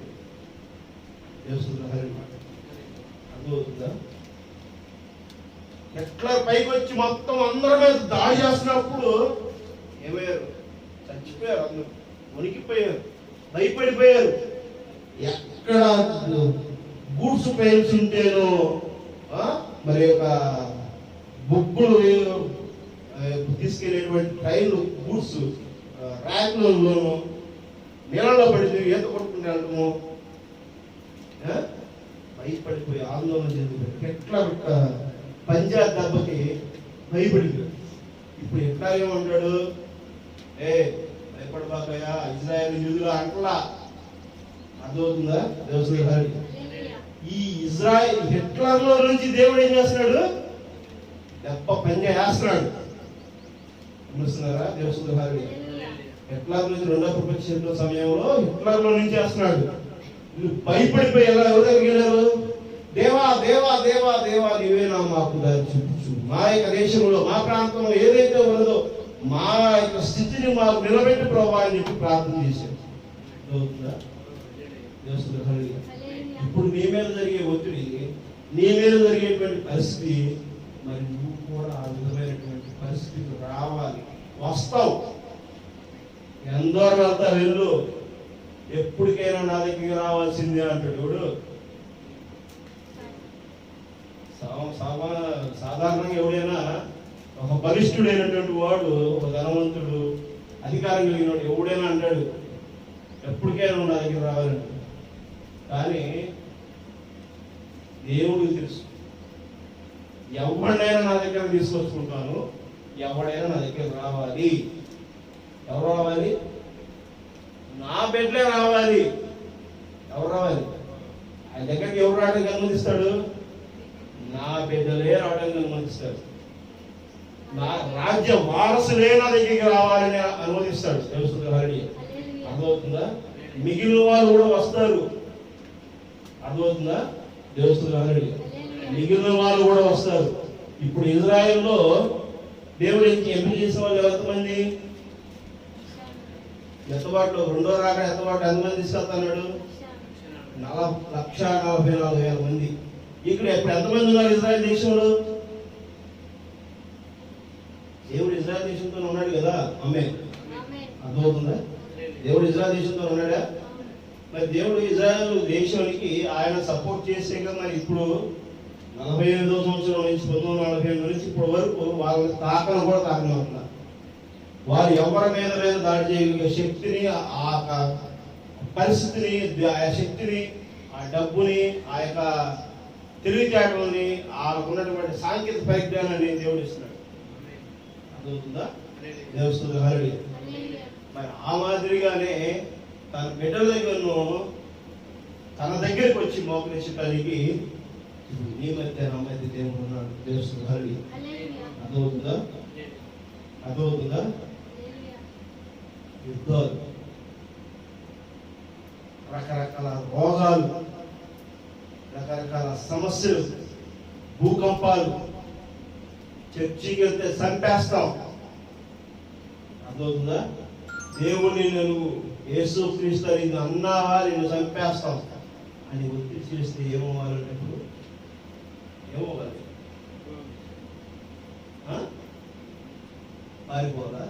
అర్థమవుతుందా? ఎట్లా పైకి వచ్చి మొత్తం అందరి మీద దాడి చేస్తున్నప్పుడు ఏమయ్యారు? చచ్చిపోయారు, అందరూ వణికిపోయారు, భయపడిపోయారు. ఎక్కడ గూడ్స్ ట్రైన్స్ ఉంటేనో, మరి యొక్క బొగ్గులు తీసుకెళ్లేటువంటి ట్రైన్లు గూడ్స్ ర్యాక్లలోనూ నీళ్ళలో పడితే ఈత కొట్టుకుంటే వెళ్ళటము, భయపడిపోయి ఆందోళన చెందిపోయి ఎట్లా పంజాబ్ దెబ్బకి భయపడిపోయాడు. ఇప్పుడు ఎట్లా ఏమంటాడు? భయపడబాకయా, ఇజ్రాయెల్ యూదులు అంటలా. అర్థమవుతుందా? దేవస్థానం ఈ ఇజ్రాయెల్ హిట్లర్లో నుంచి దేవుడు ఏం చేస్తున్నాడు? దెబ్బ పంజా వేస్తున్నాడు. గమనిస్తున్నారా? దేవస్థానం హిట్లర్ నుంచి రెండో ప్రపంచ యుద్ధ సమయంలో హిట్లర్లో నుంచి వేస్తున్నాడు. భయపడిపోయి ఎలా ఎవరు దగ్గరికి వెళ్ళారు? దేవా దేవా దేవా దేవా నీవేనా మాకు దారి చూపించు, మా యొక్క దేశంలో మా ప్రాంతంలో ఏదైతే ఉన్నదో మా యొక్క స్థితిని మాకు నిలబెట్టి ప్రభావ అని చెప్పి ప్రార్థన చేశారు. ఇప్పుడు నీ మీద జరిగే ఒత్తిడి, నీ మీద జరిగేటువంటి పరిస్థితి, మరి నువ్వు కూడా ఆ విధమైనటువంటి పరిస్థితికి రావాలి. వస్తావు, ఎందరో వెళ్తా వెళ్ళు, ఎప్పటికైనా నా దగ్గరికి రావాల్సిందే అంటాడు. ఎవడు? సాధారణంగా ఎవడైనా ఒక బలిష్ఠుడైనటువంటి వాడు, ఒక ధనవంతుడు, అధికారం కలిగిన వాడు ఎవడైనా అంటాడు ఎప్పటికైనా నా దగ్గర రావాలంటే. కానీ దేవుడికి తెలుసు, ఎవరినైనా నా దగ్గర తీసుకొచ్చుకుంటాను, ఎవడైనా నా దగ్గర రావాలి. ఎవరు రావాలి? నా బిడ్డలే రావాలి. ఎవరు రావాలి? ఆయన దగ్గరికి ఎవరు రావడానికి అనుమతిస్తాడు? నా బిడ్డలే రావడానికి అనుమతిస్తాడు. నా రాజ్య వారసులే నా దగ్గరికి రావాలని అనుమతిస్తాడు. తెలుస్తుంది హరి? అర్థమవుతుందా? మిగిలిన వాళ్ళు కూడా వస్తారు. అర్థమవుతుందా? తెలుస్తుంది హరి? మిగిలిన వాళ్ళు కూడా వస్తారు. ఇప్పుడు ఇజ్రాయెల్లో దేవుడు ఎంపిక చేసిన వాళ్ళు ఎంతమంది? ఎత్తబాటులో రెండో రాక ఎత్తబాటు ఎంతమంది తీసుకెళ్తున్నాడు? 1,44,000 మంది. ఇక్కడ ఇప్పుడు ఎంతమంది ఉన్నారు ఇజ్రాయెల్ దేశంలో? దేవుడు ఇజ్రాయెల్ దేశంతో ఉన్నాడు కదా. అమ్మే, అర్థమవుతుందా? దేవుడు ఇజ్రాయెల్ దేశంతో ఉన్నాడా? మరి దేవుడు ఇజ్రాయెల్ దేశానికి ఆయన సపోర్ట్ చేసే కదా. మరి ఇప్పుడు 48వ సంవత్సరం నుంచి 1948 నుంచి ఇప్పటి వరకు వాళ్ళని తాకను కూడా తాకనవుతున్నారు. వారు ఎవరి మీద దాడి చేయగలిగే శక్తిని, ఆ పరిస్థితిని, ఆ శక్తిని, ఆ డబ్బుని, ఆ యొక్క తెలివితేటలని, ఉన్నటువంటి సాంకేతిక పరిజ్ఞానాన్ని దేవుడు ఇస్తున్నాడు. అర్థమవుతుందా? దేవస్థానం హరి. మరి ఆ మాదిరిగానే తన బిడ్డల దగ్గరను తన దగ్గరికి వచ్చి మోకరించడానికి నీ మధ్య నా మధ్య దేవుడు ఉన్నాడు. దేవస్థానం హరి. అర్థమవుతుందా? అర్థమవుతుందా? యుద్ధాలు, రకరకాల రోగాలు, రకరకాల సమస్యలు, భూకంపాలు, చర్చికి వెళ్తే చంపేస్తాం. అర్థమవుతుందా? దేవుడిని నువ్వు యేసు క్రీస్తు ఇది అన్నావా, నేను చంపేస్తాం అని ఒత్తిడి చేస్తే ఏమవ్వాలంటప్పుడు ఏమవ్వాలి? పారిపోవాలా?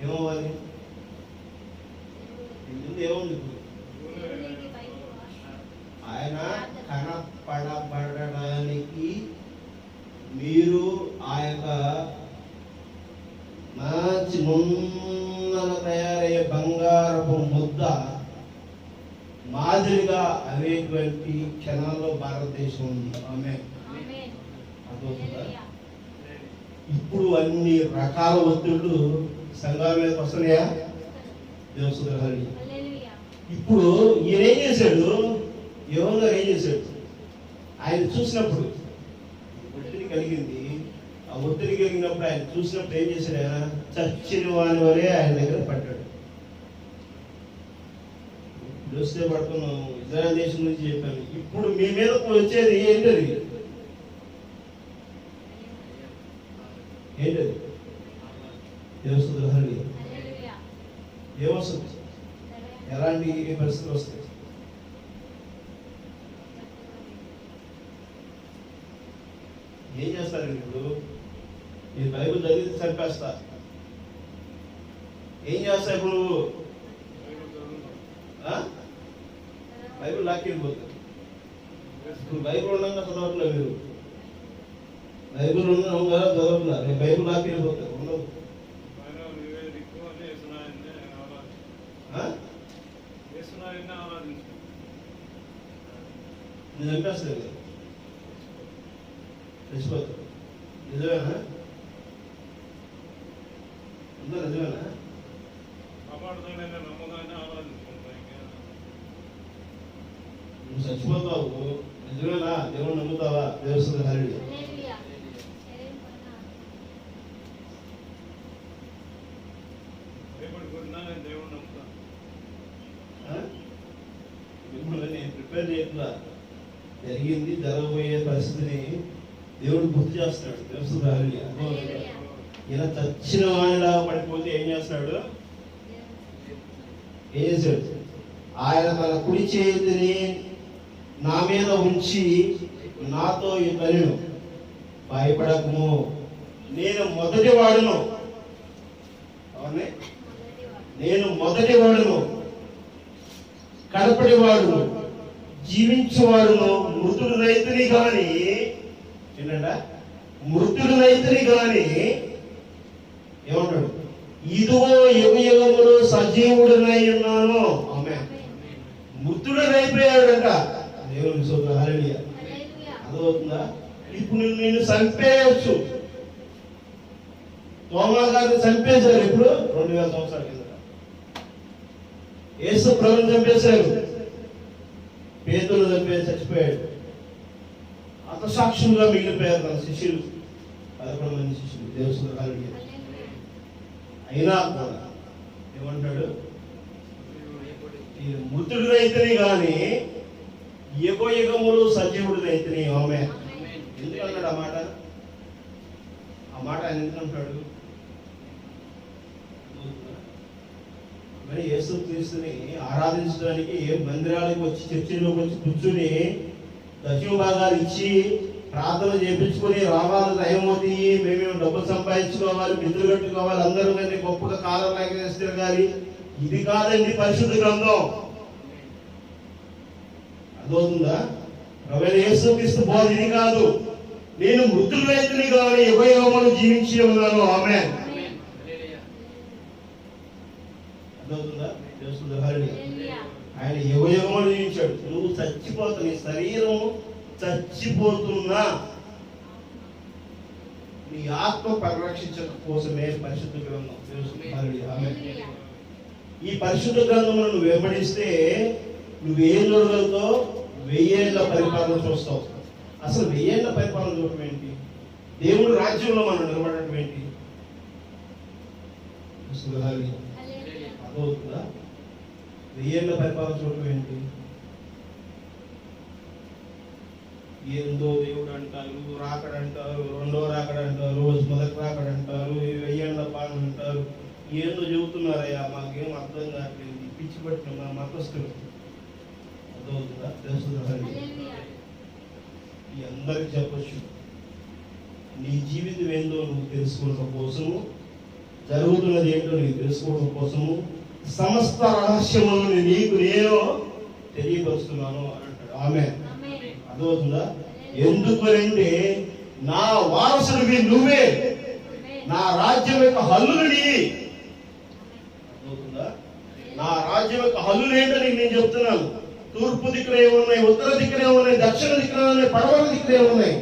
ఏమవ్వాలి? ముందు ఏముంది? ఇప్పుడు ఆయన కనపడబడడానికి మీరు ఆ యొక్క మంచి నున్నగా తయారయ్యే బంగారపు ముద్ద మాదిరిగా అవేటువంటి క్షణాల్లో భారతదేశం ఉంది. ఆమె అర్థమవుతుందా? ఇప్పుడు అన్ని రకాల ఒత్తిళ్లు సంఘాల మీదకి వస్తున్నాయా? దేవసుధరి ఇప్పుడు ఈయన ఏం చేశాడు? యోహన్నా ఏం చేశాడు? ఆయన చూసినప్పుడు ఒత్తిడి కలిగింది. ఆ ఒత్తిడి కలిగినప్పుడు ఆయన చూసినప్పుడు ఏం చేశాడు? ఆయన చచ్చిన వాని వరే ఆయన దగ్గర పడ్డాడు. వస్తే పడుతున్నాం, ఇజ్రాయెల్ దేశం నుంచి చెప్పాను. ఇప్పుడు మీ మీద వచ్చేది ఏంటది? ఏంటది? దేవసుధరి ఏమొస్తుంది? ఎలాంటి పరిస్థితులు వస్తాయి? ఏం చేస్తారండి ఇప్పుడు? నేను బైబిల్ చదివితే చంపేస్తా. ఏం చేస్తా ఇప్పుడు నువ్వు? బైబిల్ లాక్కెళ్ళిపోతుంది. ఇప్పుడు బైబిల్ ఉండగా చదవట్లేదు మీరు. బైబిల్ ఉన్నాం కదా చదవట్లేదు. నేను బైబిల్ లాక్కెళ్ళిపోతాను. ఉండదు. నేను చంపేస్తాను కదా, చచ్చిపోతాను. నిజమేనా? ఉందా? నిజమేనా? నువ్వు చచ్చిపోతావు. నిజమేనా? దేవుడు నమ్ముతావా? దేవస్థాన హరి మిమ్మల్ని నేను ప్రిపేర్ చేయట్లా. జరిగింది, జరగబోయే పరిస్థితిని దేవుడు గుర్తు చేస్తున్నాడు. దేవస్థాన హరి ఇలా చచ్చిన వాడిలా పడిపోతే ఏం చేస్తున్నాడు? ఏం చేశాడు? ఆయన తన కుడి చేతిని నా మీద ఉంచి నాతో ఇతను భయపడకము, నేను మొదటి వాడును. అవునే, నేను మొదటి వాడును, కడపటి వాడును, జీవించేవాడును, మృతుడు రైతుని గాని ఏంటంట? మృతుడు రైతుని గాని ఏమంటాడు? ఇదిగో యుగములు సజీవుడునై ఉన్నాను. ఆమె మృతుడనైపోయాడంట. దేవుని స్తోత్రం. హల్లెలూయా. అర్థమవుతుందా? ఇప్పుడు నేను చంపేయచ్చు. తోమా గారిని చంపేశారు. ఇప్పుడు 2000 సంవత్సరాల కింద యేసు ప్రభువుని చంపేశారు. పేతురు చచ్చిపోయాడు. హతసాక్షులుగా మిగిలిపోయారు తన శిష్యులు, 11 మంది శిష్యులు. దేవుని హల్లెలూయా. అయినా కూడా ఏమంటాడు? మృతుడు రైతుని గాని యుగములు సజీవుడు రైతుని. ఆమె ఎందుకంటాడు ఆ మాట? ఆ మాట ఆయన ఎందుకంటాడు? మరి యేసు క్రీస్తుని ఆరాధించడానికి మందిరాలకు వచ్చి, చర్చిలోకి వచ్చి కూర్చుని దశమ భాగాలు ఇచ్చి ప్రార్థన చేయించుకుని రావాలి, దయమోతి, మేమేమో డబ్బులు సంపాదించుకోవాలి, బిడ్డలు కట్టుకోవాలి, అందరూ కానీ గొప్పగా కాలం లాగేసి తిరగాలి. ఇది కాదండి పరిశుద్ధ గ్రంథం. అర్థమవుతుందా? ప్రభువైన యేసుక్రీస్తు బోధ ఇది కాదు. నేను మృతుల రైతుని కావాలి, యుగములు జీవించి ఉన్నాను. ఆమె అర్థమవుతుందా? ఆయన యుగములు జీవించాడు. నువ్వు చచ్చిపోతావు, నీ శరీరం చచ్చిపోతున్నా నీ ఆత్మ పరిరక్షించడం కోసమే పరిశుద్ధ గ్రంథం. ఈ పరిశుద్ధ గ్రంథమును నువ్వు వెంబడిస్తే నువ్వేం చూడగలుగుతావు? 1000 ఏళ్ల పరిపాలన చూస్తావు. అసలు 1000 ఏళ్ల పరిపాలన చూడటం ఏంటి? దేవుడి రాజ్యంలో మనం నిలబడటం ఏంటి? అర్థమవుతుందా? 1000 ఏళ్ల పరిపాలన చూడటం ఏంటి? ఏందో దేవుడు అంటారు, రాకడంటారు, రెండో రాకడంటారు, మొదటి రాకడంటారు, 1000 ఏళ్ల పాలన అంటారు. ఏందో చెబుతున్నారయ్యా, మాకేం అర్థం కావట్లేదు. పిచ్చి పట్టిన మా మతస్థులు. అర్థమవుతుందా? తెలుస్తుందండి. ఈ అందరికి చెప్పచ్చు. నీ జీవితం ఏందో నువ్వు తెలుసుకోవడం కోసము, జరుగుతున్నది ఏంటో నీకు తెలుసుకోవడం కోసము సమస్త రహస్యములను నీకు నేను తెలియపరుస్తున్నాను అని అంటాడు. ఆమె అర్థమవుతుందా? ఎందుకంటే నా వారసుడివి నువ్వే, నా రాజ్యం యొక్క హల్లుని. అర్థమవుతుందా? నా రాజ్యం యొక్క హల్లులు ఏంటని నేను చెప్తున్నాను. తూర్పు దిక్కునే ఉన్నాయి, ఉత్తర దిక్కునే ఉన్నాయి, దక్షిణ దిక్కునే ఉన్నాయి, పడమర దిక్కునే ఉన్నాయి.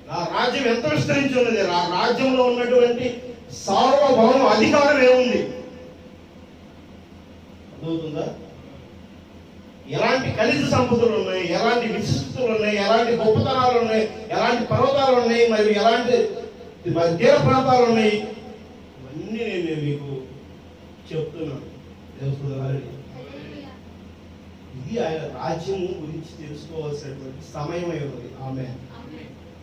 నా రాజ్యం ఎంత విస్తరించి ఉన్నది. ఆ రాజ్యంలో ఉన్నటువంటి సార్వభౌమ అధికారం ఏముంది? అర్థమవుతుందా? ఎలాంటి ఖనిజ సంపదలు ఉన్నాయి, ఎలాంటి విశిష్టతలు ఉన్నాయి, ఎలాంటి గొప్పతనాలు ఉన్నాయి, ఎలాంటి పర్వతాలు ఉన్నాయి, మరి ఎలాంటి మరి తీర ప్రాంతాలు ఉన్నాయి, ఇవన్నీ నేను మీకు చెప్తున్నాను. ఇది ఆయన రాజ్యం గురించి తెలుసుకోవాల్సినటువంటి సమయం ఉన్నది. ఆమె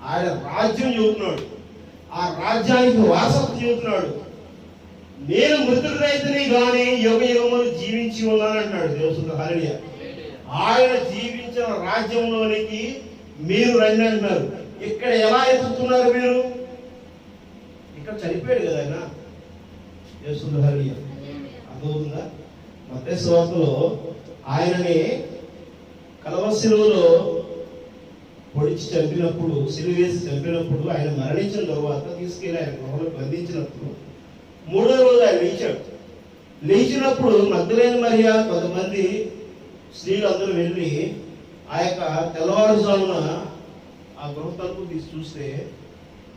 ఆయన రాజ్యం చెబుతున్నాడు, ఆ రాజ్యానికి వారసత్వం చెబుతున్నాడు. నేను మృతుడైతేనే గాని యుగ యుగములు జీవించి ఉన్నానంటున్నాడు దేవుడు. హల్లెలూయా. ఆయన జీవించిన రాజ్యంలోనికి మీరు రండి అంటున్నారు. ఇక్కడ ఎలా ఎదుగుతున్నారు మీరు? ఇక్కడ చనిపోయాడు కదా ఆయన. దేవుడు. హల్లెలూయా. అర్థమవుతుందా? మత్తయి సువార్తలో ఆయనని కలవరి శిలువలో పొడిచి చంపినప్పుడు, సిలువ వేసి చంపినప్పుడు, ఆయన మరణించిన తరువాత తీసుకెళ్లి ఆయన గృహంలో బంధించినప్పుడు 3వ రోజు ఆయన లేచాడు. లేచినప్పుడు మగ్దలేని మరియా కొంతమంది స్త్రీలందరూ వెళ్ళి ఆ యొక్క తెల్లవారుజామున ఆ గృహ తలుపు తీసి చూస్తే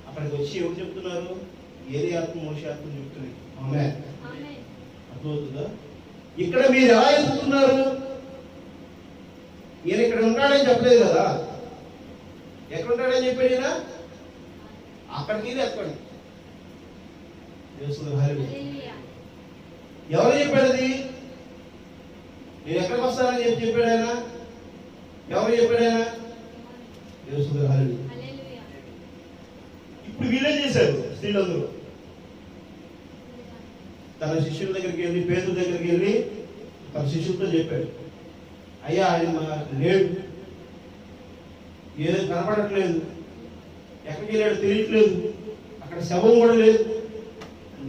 అక్కడికి వచ్చి ఎవరు చెప్తున్నారు? ఏలియాకు, మోషేకు చెప్తున్నారు. ఆమె అర్థమవుతుందా? ఇక్కడ మీరు ఎలా ఎదుగుతున్నారు? ఈయన ఇక్కడ ఉంటాడని చెప్పలేదు కదా. ఎక్కడ ఉంటాడని చెప్పాడు ఈయన? అక్కడికి ఎక్కడికి. ఎవరు చెప్పాడు అది? నేను ఎక్కడికి వస్తానని చెప్పాడు ఆయన. ఎవరు చెప్పాడు ఆయన? ఇప్పుడు వీళ్ళేం చేశారు? స్త్రీలందరూ తన శిష్యుల దగ్గరికి వెళ్ళి, పేతురు దగ్గరికి వెళ్ళి తన శిష్యులతో చెప్పాడు, అయ్యా ఆయన లేడు, ఏదో కనపడట్లేదు, ఎక్కడికి వెళ్ళాడు తెలియట్లేదు, అక్కడ శవం కూడా లేదు.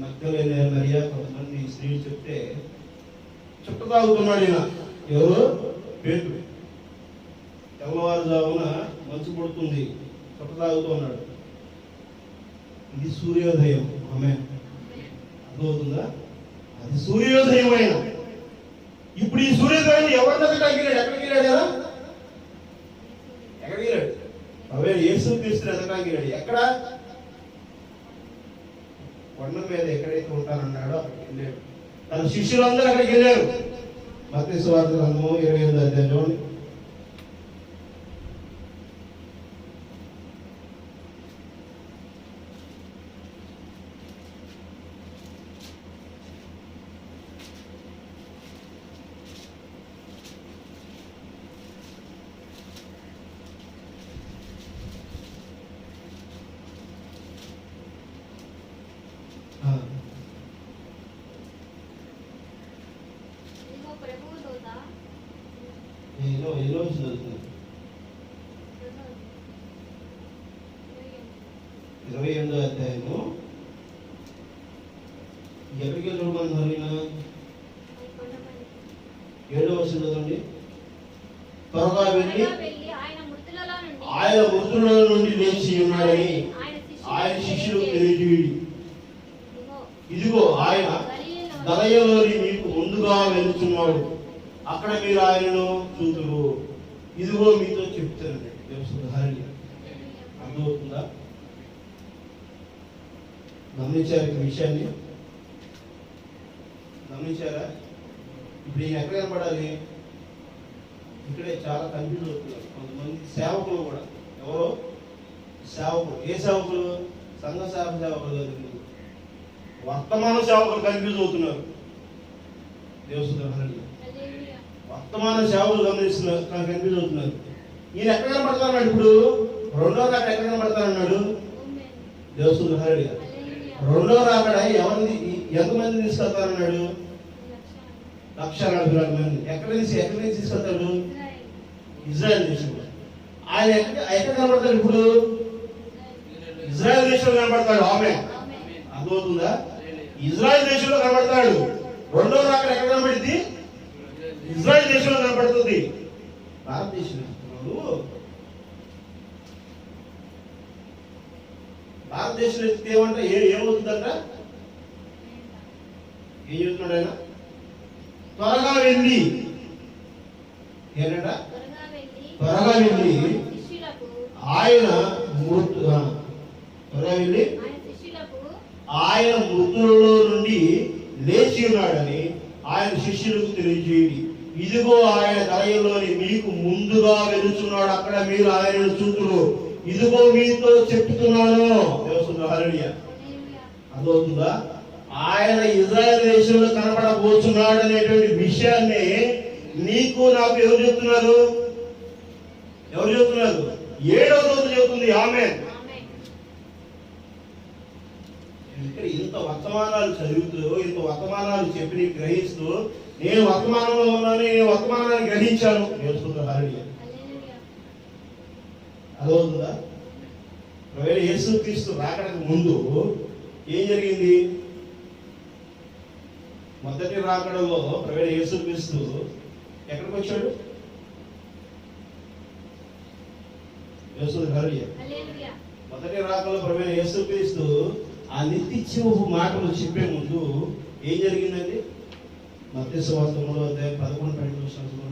మగ్దలేని మరియా కొంతమంది స్త్రీలు చెప్తే చుట్ట తాగుతున్నాడు ఈయన. ఎవరు? పేతురు. తెల్లవారుజామున మంచు పడుతుంది, చుట్ట తాగుతూ ఉన్నాడు. ఇది సూర్యోదయం. ఆమె అర్థమవుతుందా? అది సూర్యోదయం. అయినా ఇప్పుడు ఈ సూర్యోదయం ఎవరినైతే వెళ్ళాడు? ఎక్కడికి వెళ్ళాడు కదా? ఎక్కడికి వెళ్ళాడు? అవే యేసు క్రీస్తు ఎదగడానికి వెళ్ళాడు. ఎక్కడ? కొండ మీద ఎక్కడైతే ఉంటానన్నాడో అక్కడికి వెళ్ళాడు. తన శిష్యులందరూ అక్కడికి వెళ్ళారు. మత్తయి సువార్త గ్రంథము 28వ అధ్యాయంలో ఎన్నో చదువుతుంది. 28వ అధ్యాయము ఎక్కడికి వెళ్ళమన్నారు? 7వ వచనం చదవండి. త్వరగా వెళ్ళి ఆయన మృతుల నుండి లేచి ఉన్నాడని ఆయన శిష్యులకు తెలియజేయుడి. ఇదిగో ఆయన గలిలయలోని మీకు ముందుగా వెళ్తున్నాడు, అక్కడ మీరు ఆయనను చూతురు. ఇదిగో మీతో చెప్తానండి. అర్థమవుతుందా? గమనించారు ఈ విషయాన్ని? గమనించారా? ఇప్పుడు ఈయన ఎక్కడ కనపడాలి? ఇక్కడే చాలా కన్ఫ్యూజ్ అవుతున్నారు కొంతమంది సేవకులు కూడా. ఎవరో సేవకులు. ఏ సేవకులు? సంఘ సేవకులు, వర్తమాన సేవకులు కన్ఫ్యూజ్ అవుతున్నారు. దేవసుధ వర్తమాన సేవకులు గమనిస్తున్నారు, కన్ఫ్యూజ్ అవుతున్నారు. ఈయన ఎక్కడ కనబడతానన్నాడు? ఇప్పుడు 2వ రాకడ ఎక్కడ కనబడతానన్నాడు? దేవసుధ హల్లెలూయా. 2వ రాకడ ఎవరిని, ఎంతమంది తీసుకెళ్తానన్నాడు? 1,40,000 మంది. ఎక్కడి నుంచి తీసుకెళ్తాడు? ఇజ్రాయెల్ దేశంలో. ఆయన ఎక్కడ కనబడతాడు? ఇప్పుడు ఇజ్రాయెల్ దేశంలో కనబడతాడు. ఆమె అర్థమవుతుందా? ఇజ్రాయెల్ దేశంలో కనబడతాడు. 2వ రాకడ ఎక్కడ కనబడింది? ఇజ్రాయెల్ దేశంలో కనబడుతుంది. భారతదేశంలో నువ్వు భారతదేశంలో ఎత్తితే ఏమంటే ఏమవుతుందంట? ఏం చెప్తున్నాడు ఆయన? త్వరగా వెళ్ళి ఏంటంట? త్వరగా వెళ్ళి ఆయన త్వరగా వెళ్ళి ఆయన మృతులలో నుండి లేచి ఉన్నాడని ఆయన శిష్యులకు తెలియజేయండి. ఇదిగో ఆయన దయలోని మీకు ముందుగా వెలుచున్నాడు, అక్కడ మీరు ఆయన చూతురు. ఇదిగో మీతో చెప్తున్నాను. అదవుతుందా? ఆయన ఇజ్రాయెల్ దేశంలో కనబడబోతున్నాడు అనేటువంటి విషయాన్ని నీకు నాకు ఎవరు చెప్తున్నారు? ఎవరు చెప్తున్నారు? 7వ రోజు చెబుతుంది ఆమేన్. ఇంత వర్తమానాలు చదువుతూ, ఇంత వర్తమానాలు చెప్పి నీకు గ్రహిస్తూ, నేను వర్తమానంలో ఉన్నాను, నేను వర్తమానాన్ని గ్రహించాను. అదవుతుందా? ఒకవేళ యేసుక్రీస్తు రాకడానికి ముందు ఏం జరిగింది? మొదటి రాకడలో ఒకవేళ యేసుక్రీస్తు ఎక్కడికి వచ్చాడు? మొదటి రాకడలో ప్రవేణ యేసుక్రీస్తు ఆ నిత్య మాటలు చెప్పే ముందు ఏం జరిగిందండి? మత్తయి సువార్త 3వ అధ్యాయం 11-12 వచనాలు.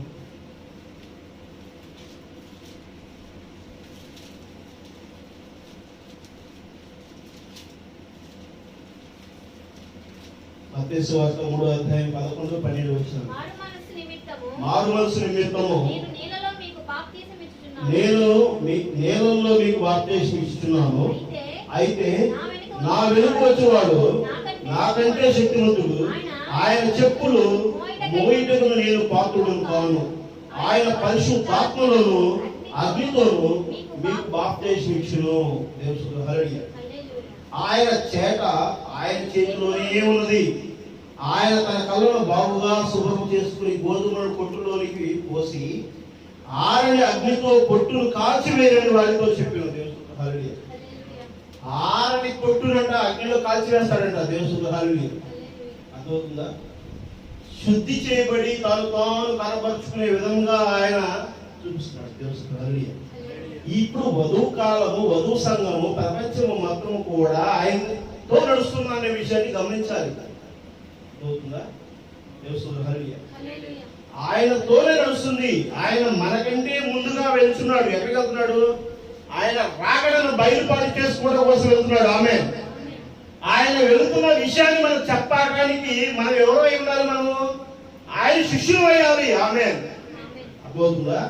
మత్తయి సువార్త 3వ అధ్యాయం 11-12 వచనాలు. మారు మనసు నిమిత్తము నేను నేలలో మీకు బాప్తిసం ఇస్తున్నాను. అయితే నా వెనుక వచ్చేవాడు నాకంటే శక్తివంతుడు. ఆయన చెప్పులు మోయుటకు నేను పాత్రుడను కాను. ఆయన పరిశుద్ధాత్మలోను అగ్నితోను మీకు బాప్తిసం ఇచ్చును. ఆయన చేట ఆయన చేతిలోనే ఉన్నది. ఆయన తన కళ్ళను బాగుగా శుభ్రం చేసుకుని గోధుమల పొట్టులోనికి పోసి ఆరని అగ్నితో పొట్టును కాల్చివేయని వారితో చెప్పిన దేవుడు. ఆరని పొట్టునంట అగ్నిలో కాల్చివేస్తాడంట దేవుడు. అర్థమవుతుందా? శుద్ధి చేయబడి తాను కనపరుచుకునే విధంగా ఆయన చూపిస్తున్నాడు దేవుడు. ఇప్పుడు వధువు కాలము, వధువు సంఘము, ప్రపంచము మొత్తం కూడా ఆయనతో నడుస్తున్నా అనే విషయాన్ని గమనించాలి. అర్థమవుతుందా? దేవుడు ఆయనతోనే నడుస్తుంది. ఆయన మనకంటే ముందుగా వెళ్తున్నాడు. ఎక్కడికి వెళ్తున్నాడు? ఆయన రాకడను బయలుపాటు చేసుకోవడం కోసం వెళ్తున్నాడు. ఆమేన్. ఆయన వెళుతున్న విషయాన్ని మనం చెప్పడానికి మనం ఎవరో అయి ఉండాలి? మనము ఆయన శిష్యులు అయ్యాలి. ఆమేన్. అర్థమవుతుందా?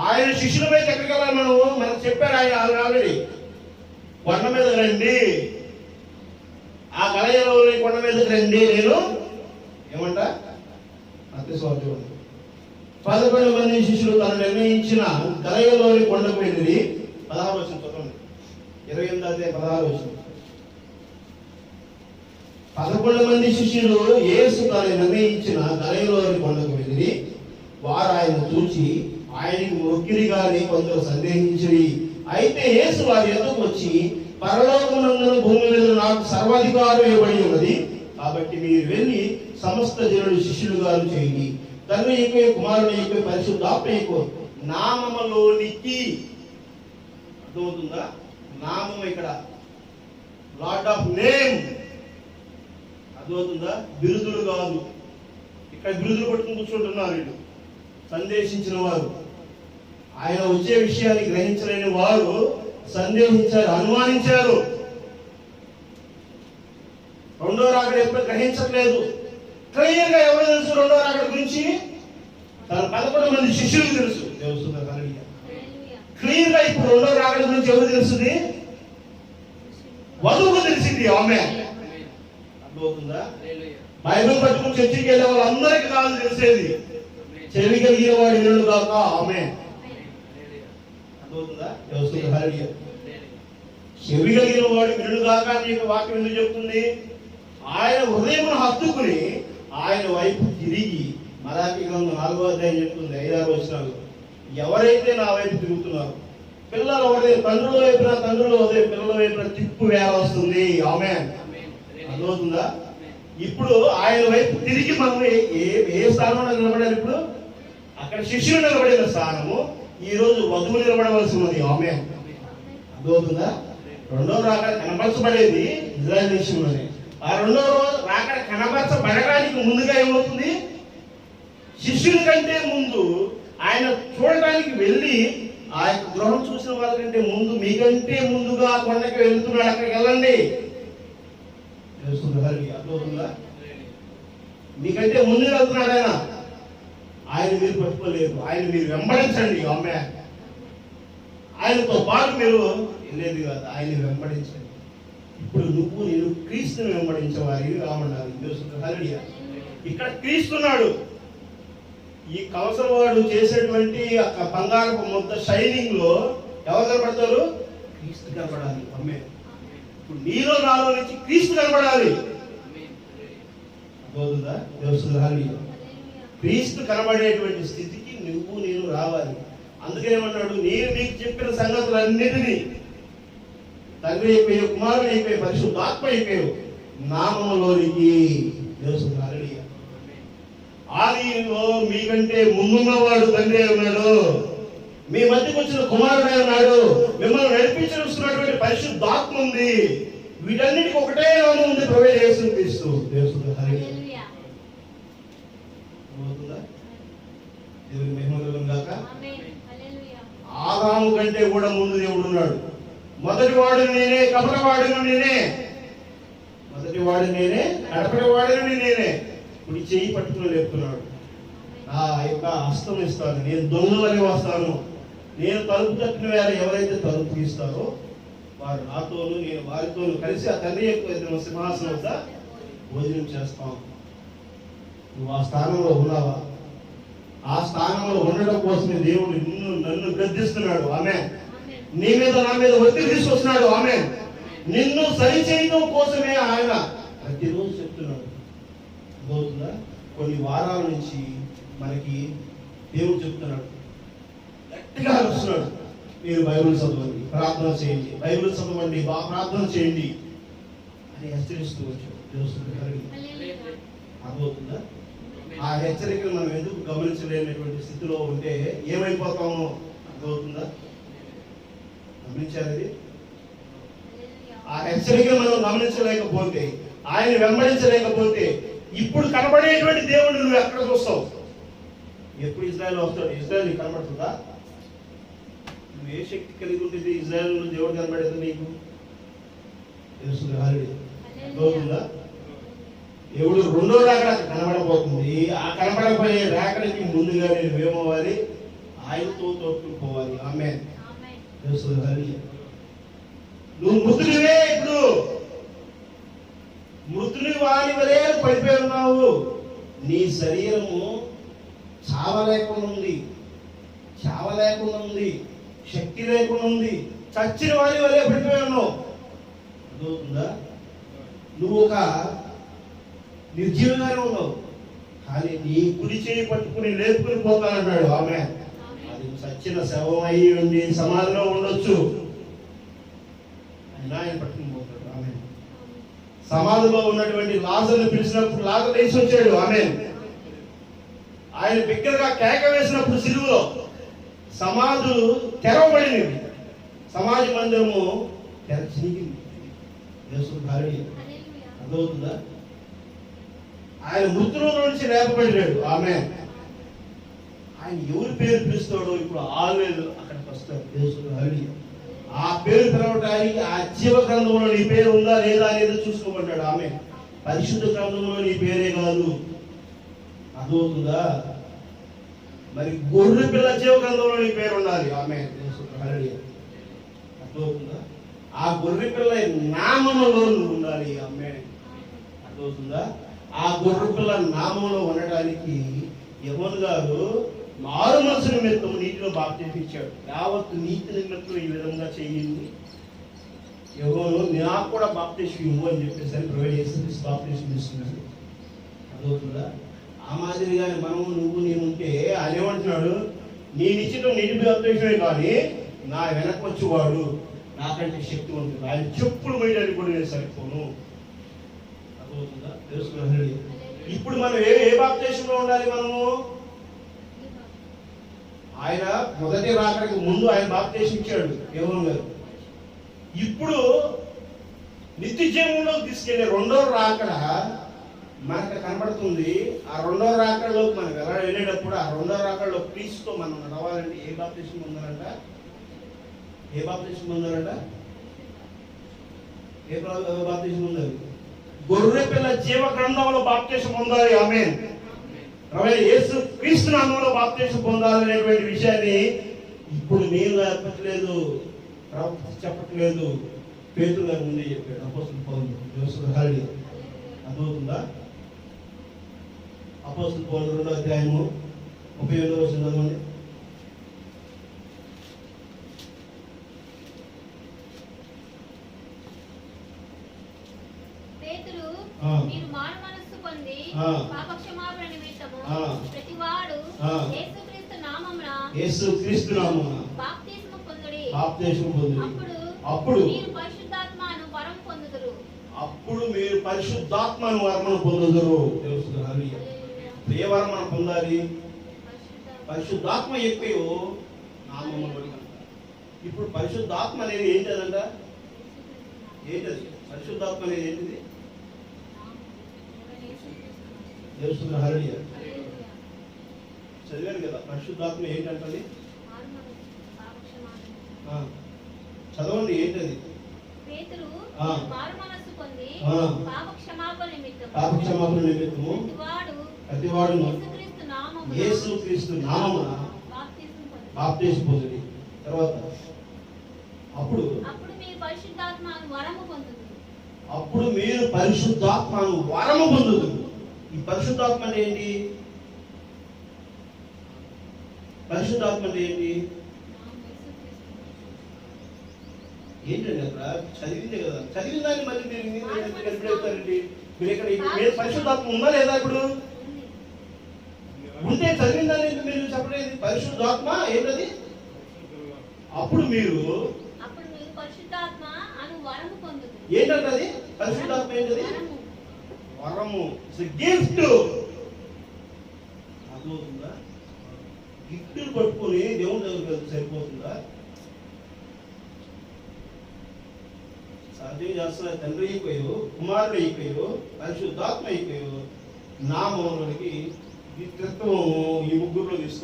ఆయన శిష్యులపై ఎక్కడికి వెళ్ళాలి? మనకు చెప్పారు ఆయన ఆల్రెడీ. కొండ మీదకి రండి, ఆ గలయలోని కొండ మీదకి రండి, నేను ఏమంట? 11 మంది శిష్యులు తను నిర్ణయించిన గలయలోని కొండకు వెళ్ళి 16 వచనం చదవండి. 28 అధ్యాయం 16 వచనం. 11 మంది శిష్యులు యేసు తను నిర్ణయించిన గలయలోని కొండకు వెళ్ళి వారు ఆయన చూచి ఆయనకి మొక్కిరి గాని కొందరు సందేహించి. అయితే యేసు వారి ఎదుకు వచ్చి, పరలోకమునందున భూమి మీద నాకు సర్వాధికారం ఇవ్వబడి ఉన్నది. కాబట్టి మీరు వెళ్ళి సమస్త జనులు శిష్యులుగా చేయండి. తండ్రి యొక్క, కుమారుని యొక్క, పరిశుద్ధాత్మ యొక్క నామములోనికి. అర్థమవుతుందా? నామం ఇక్కడ లార్డ్ ఆఫ్ నేమ్. అర్థమవుతుందా? బిరుదులు కాదు. ఇక్కడ బిరుదులు పట్టుకుని కూర్చుంటున్నారు వీళ్ళు. సందేశించిన వారు, ఆయన వచ్చే విషయాన్ని గ్రహించలేని వారు సందేహించారు, అనుమానించారు. రెండో రాకడ ఎప్పుడు గ్రహించట్లేదు. క్లియర్ గా ఎవరు తెలుసు రెండో రాకడ గురించి? తన 11 మంది శిష్యులకు తెలుసు. క్లియర్ గా ఇప్పుడు రెండో రాకడ గురించి ఎవరు తెలుస్తుంది? వధువుకు తెలిసింది. ఆమేన్. అర్థమవుతుందా? బైబిల్ పట్టుకుని చర్చికి వెళ్ళే వాళ్ళందరికీ కాదు తెలిసేది. చెవి కలిగిన వాడు వినుడు కాక. ఆమేన్. అర్థమవుతుందా? చెవి కలిగిన వాడు వినుడు కాక అని వాక్యం ఎందుకు చెప్తుంది? ఆయన హృదయం హత్తుకుని ఆయన వైపు తిరిగి, మలాకి గ్రంథం 4వ అధ్యాయం చెప్తుంది 5-6 వచనాలు, ఎవరైతే నా వైపు తిరుగుతున్నారు, పిల్లలు ఒకటే తండ్రుల వైపున, తండ్రుల ఒకటే పిల్లల వైపున తిప్పు వేల వస్తుంది. ఆమేన్. అర్థమవుతుందా? ఇప్పుడు ఆయన వైపు తిరిగి మనం ఏ స్థానంలో నిలబడాలి? ఇప్పుడు అక్కడ శిష్యులు నిలబడిన స్థానము ఈ రోజు వధువు నిలబడవలసి ఉన్నది. ఆమె అర్థమవుతుందా? రెండో రాకడ కనపరచబడేది ఇజ్రాయెల్ దేశంలోనే. ఆ రెండో రాకడ కనపరచబడడానికి ముందుగా ఏమవుతుంది? శిష్యుల కంటే ముందు ఆయన చూడటానికి వెళ్ళి ఆ యొక్క గృహం చూసిన వాళ్ళకంటే ముందు మీకంటే ముందుగా ఆ కొండకి వెళ్తున్నాడు. అక్కడికి వెళ్ళండి. అర్థమవుతుందా? మీకంటే ముందు వెళ్తున్నాడు ఆయన. ఆయన మీరు పట్టుకోలేరు. ఆయన మీరు వెంబడించండి. ఆమె ఆయనతో పాటు మీరు వెళ్ళేది కాదు, ఆయన వెంబడించండి. ఇప్పుడు నువ్వు నేను క్రీస్తుని వెంబడించేవారి రామన్నారు. ఇక్కడ క్రీస్తున్నాడు. ఈ కవసవాడు చేసేటువంటి బంగారపు ముద్ద షైనింగ్ లో ఎవరు కనపడతారు? క్రీస్తు కనపడాలి. అమ్మే ఇప్పుడు నీలో నాలో నుంచి క్రీస్తు కనపడాలి. అర్థమవుతుందా? క్రీస్తు కనబడేటువంటి స్థితికి నువ్వు నేను రావాలి. అందుకేమన్నాడు? నేను నీకు చెప్పిన సంగతులన్నిటినీ తండ్రి అయిపోయావు, కుమారుడు అయిపోయావు, పరిశుద్ధాత్మ అయిపోయావు నామంలోనికి. ఆదిలో మీకంటే ముందున్నవాడు తండ్రి ఉన్నాడు, మీ మధ్యకు వచ్చిన కుమారుడే ఉన్నాడు, మిమ్మల్ని నడిపించున్నటువంటి పరిశుద్ధాత్మ ఉంది. వీటన్నిటికి ఒకటే నామం ఉంది, ప్రవేశ యేసు క్రీస్తు. ఆదాము కంటే కూడా ముందు దేవుడు ఉన్నాడు. మొదటి వాడిని నేనే, కపట వాడిని నేనే. మొదటి వాడిని నేనే, కడపటి వాడిని నేనే. ఇప్పుడు చెయ్యి పట్టుకుని లేపుతున్నాడు. నా యొక్క హస్తం ఇస్తాను, నేను దొంగలని వస్తాను. నేను తలుపు తట్టిన వేళ ఎవరైతే తలుపు తీస్తారో వారు నాతోను, నేను వారితోను కలిసి ఆ తండ్రి యొక్క సింహాసనం వద్ద భోజనం చేస్తాం. నువ్వు ఆ స్థానంలో ఉన్నావా? ఆ స్థానంలో ఉండడం కోసమే దేవుడు నన్ను గద్దిస్తున్నాడు. ఆమె నీ మీద నా మీద ఒత్తిడి తీసుకొస్తున్నాడు. ఆమె నిన్ను సరిచేయడం కోసమే ఆయన ప్రతిరోజు చెప్తున్నాడు. అర్థమవుతుందా? కొన్ని వారాల నుంచి మనకి దేవుడు చెప్తున్నాడు, గట్టిగా అరుస్తున్నాడు. మీరు బైబిల్ చదవండి, ప్రార్థన చేయండి, బైబిల్ చదవండి, బాగా ప్రార్థన చేయండి అని హెచ్చరిస్తూ వచ్చాడు. అర్థమవుతుందా? ఆ హెచ్చరికలు మనం ఎందుకు గమనించలేనటువంటి స్థితిలో ఉంటే ఏమైపోతామో అర్థమవుతుందా? గమనించాలి. ఆ హెచ్చరికలు మనం గమనించలేకపోతే, ఆయన వెంబడించలేకపోతే, ఇప్పుడు కనబడేటువంటి దేవుడు నువ్వు ఎక్కడ చూస్తావు? ఎప్పుడు ఇజ్రాయెల్ వస్తాడు? ఇజ్రాయెల్ నీకు కనబడుతుందా? నువ్వు ఏ శక్తి కలిగి ఉంటుంది ఇజ్రాయెల్ దేవుడు కనబడేది నీకు? తెలుస్తుంది. అర్థమవుతుందా? దేవుడు రెండో రాకడ కనబడబోతుంది. ఆ కనబడబోయే రాకడికి ముందుగా నేను ఏమవ్వాలి? ఆయనతో తోడుకుపోవాలి. ఆమె నువ్వు మృతుడివే. ఇప్పుడు మృతుడి వారి వలే పడిపోయి ఉన్నావు. నీ శరీరము చావలేకుండా ఉంది, శక్తి లేకుండా ఉంది. చచ్చిన వారి వలే పడిపోయి ఉన్నావు. అర్థమవుతుందా? నువ్వు ఒక నిర్జీవంగానే ఉన్నావు, కానీ నీ కుడి చేయి పట్టుకుని లేపుకుని పోతానన్నాడు. ఆమె అది చచ్చిన శవం అయ్యి ఉండి సమాధిలో ఉండొచ్చు, అయినా ఆయన పట్టుకుని పోతాడు. ఆమె సమాధిలో ఉన్నటువంటి లాజరుని పిలిచినప్పుడు లాజరు లేచి వచ్చాడు. ఆమె ఆయన బిగ్గరగా కేక వేసినప్పుడు సిలువలో సమాధులు తెరవబడినవి. సమాజ మందిరము తెరచినిగింది. అర్థమవుతుందా? ఆయన మృతుల నుంచి లేపబడినాడు. ఆమె ఆయన ఎవరి పేరు పిలుస్తాడో ఇప్పుడు ఆల్వేలు అక్కడికి వస్తాడు. ఆ పేరు పిలవడానికి ఆ జీవ గ్రంథంలో నీ పేరు ఉందా లేదా అనేది చూసుకోమంటాడు. ఆమె పరిశుద్ధ గ్రంథంలో నీ పేరే కాదు. అర్థమవుతుందా? మరి గొర్రె పిల్ల జీవ గ్రంథంలో నీ పేరు ఉండాలి. ఆమె అర్థమవుతుందా? ఆ గొర్రె పిల్ల నామములో ఉండాలి. ఆమె అర్థమవుతుందా? ఆ గొర్రె పిల్ల నామంలో ఉండడానికి యెహోవా గారు మారు మనసు నిమిత్తం నీటిలో బాప్తిసం ఇచ్చాడు. యావత్తు నీతి నిమిత్తం ఈ విధంగా చేయండి, యెహోవా నాకు కూడా బాప్తిసం ఇవ్వు అని చెప్పేసరి ప్రొవైడ్ చేసి బాప్తిసం తీసుకున్నాడు. అర్థమవుతుందా? ఆ మాదిరిగానే మనము నువ్వు నేను ఉంటే ఆయన ఏమంటున్నాడు? నేను ఇచ్చిన నీటి బాప్తిసమే కానీ నా వెనక వచ్చేవాడు నాకంటే శక్తి ఉంటుంది, ఆయన చెప్పులు వేయడానికి కూడా నేను సరిపోను. అర్థమవుతుందా? తెలుసుకున్నాను. ఇప్పుడు మనం ఏ బాప్తిసంలో ఉండాలి? మనము ఆయన మొదటి రాకడికి ముందు ఆయన బాప్తీసం ఇచ్చాడు యోహాను గారు. ఇప్పుడు నిత్య జీవంలో తీసుకెళ్లే రెండో రాకడ మనకు కనబడుతుంది. ఆ రెండో రాకడలోకి మనం వెళ్ళేటప్పుడు ఆ రెండో రాకడలో క్రీస్తుతో మనం నడవాలంటే ఏ బాప్తీసం పొందాలంట? ఏ బాప్తీసం పొందాలంట? ఏ బాప్తీసం పొందాలి? గొర్రె పిల్ల జీవ గ్రంథంలో బాప్తీసం పొందాలి. ఆమేన్. యేసు క్రీస్తు నామములో బాప్తీసం పొందాలనేటువంటి విషయాన్ని ఇప్పుడు నేను చెప్పట్లేదు, చెప్పట్లేదు, పేతురు గారు ముందే చెప్పాడు. అపోస్తలుల పౌలు అర్థమవుతుందా? అపోస్తలుల పౌలు 2వ అధ్యాయము 38వ వచనం చదవండి. పేతురు, మీరు మారు మనస్సు పొంది పాపక్షమాపణ నిమిత్తము ప్రతివాడు యేసుక్రీస్తు నామమున బాప్తిస్మము పొందుడి. అప్పుడు మీరు పరిశుద్ధాత్మను వరం పొందుదురు. తెలుసు. ఏ వరం మనం పొందాలి? పరిశుద్ధాత్మ ఎక్కువ నామములో. ఇప్పుడు పరిశుద్ధాత్మ అనేది ఏంటంట? ఏంటది? పరిశుద్ధాత్మ అనేది ఏంటిది? తెలుస్తుంది. హల్లెలూయా. చదివాను కదా, పరిశుద్ధాత్మ ఏంటంటది? చదవండి, ఏంటది? పేతురు, మారు మనస్సు పొంది పాపక్షమాపణ నిమిత్తము ప్రతివాడును యేసుక్రీస్తు నామమున బాప్తిసం పొందుడి. తర్వాత అప్పుడు మీరు పరిశుద్ధాత్మను వరము పొందుదురు. ఈ పరిశుద్ధాత్మ అంటే ఏంటి? పరిశుద్ధాత్మ అంటే ఏంటి? ఏంటండి అక్కడ చదివిందే కదా, చదివిన దాన్ని మళ్ళీ మీరు ఎప్పుడైతారండి? మీరు ఇక్కడ పరిశుద్ధాత్మ ఉందా లేదా? ఇప్పుడు ఉంటే చదివిన దాన్ని మీరు చెప్పలేదు. పరిశుద్ధాత్మ ఏంటది? అప్పుడు మీరు పరిశుద్ధాత్మ అను వరము పొందుదురు. ఏంటంటే అది పరిశుద్ధాత్మ ఏంటది? వరము. గిఫ్ట్. అర్థమవుతుందా? గిఫ్ట్లు పట్టుకొని దేవుని దగ్గరికి సరిపోతుందా? సాధ్యం చేస్తున్న తండ్రి అయిపోయావు, కుమారుడు అయిపోయావు, పరిశుద్ధాత్మ అయిపోయావు. నామంలోనికి ఈ త్రిత్వము ఈ ముగ్గురులో తీసుకో.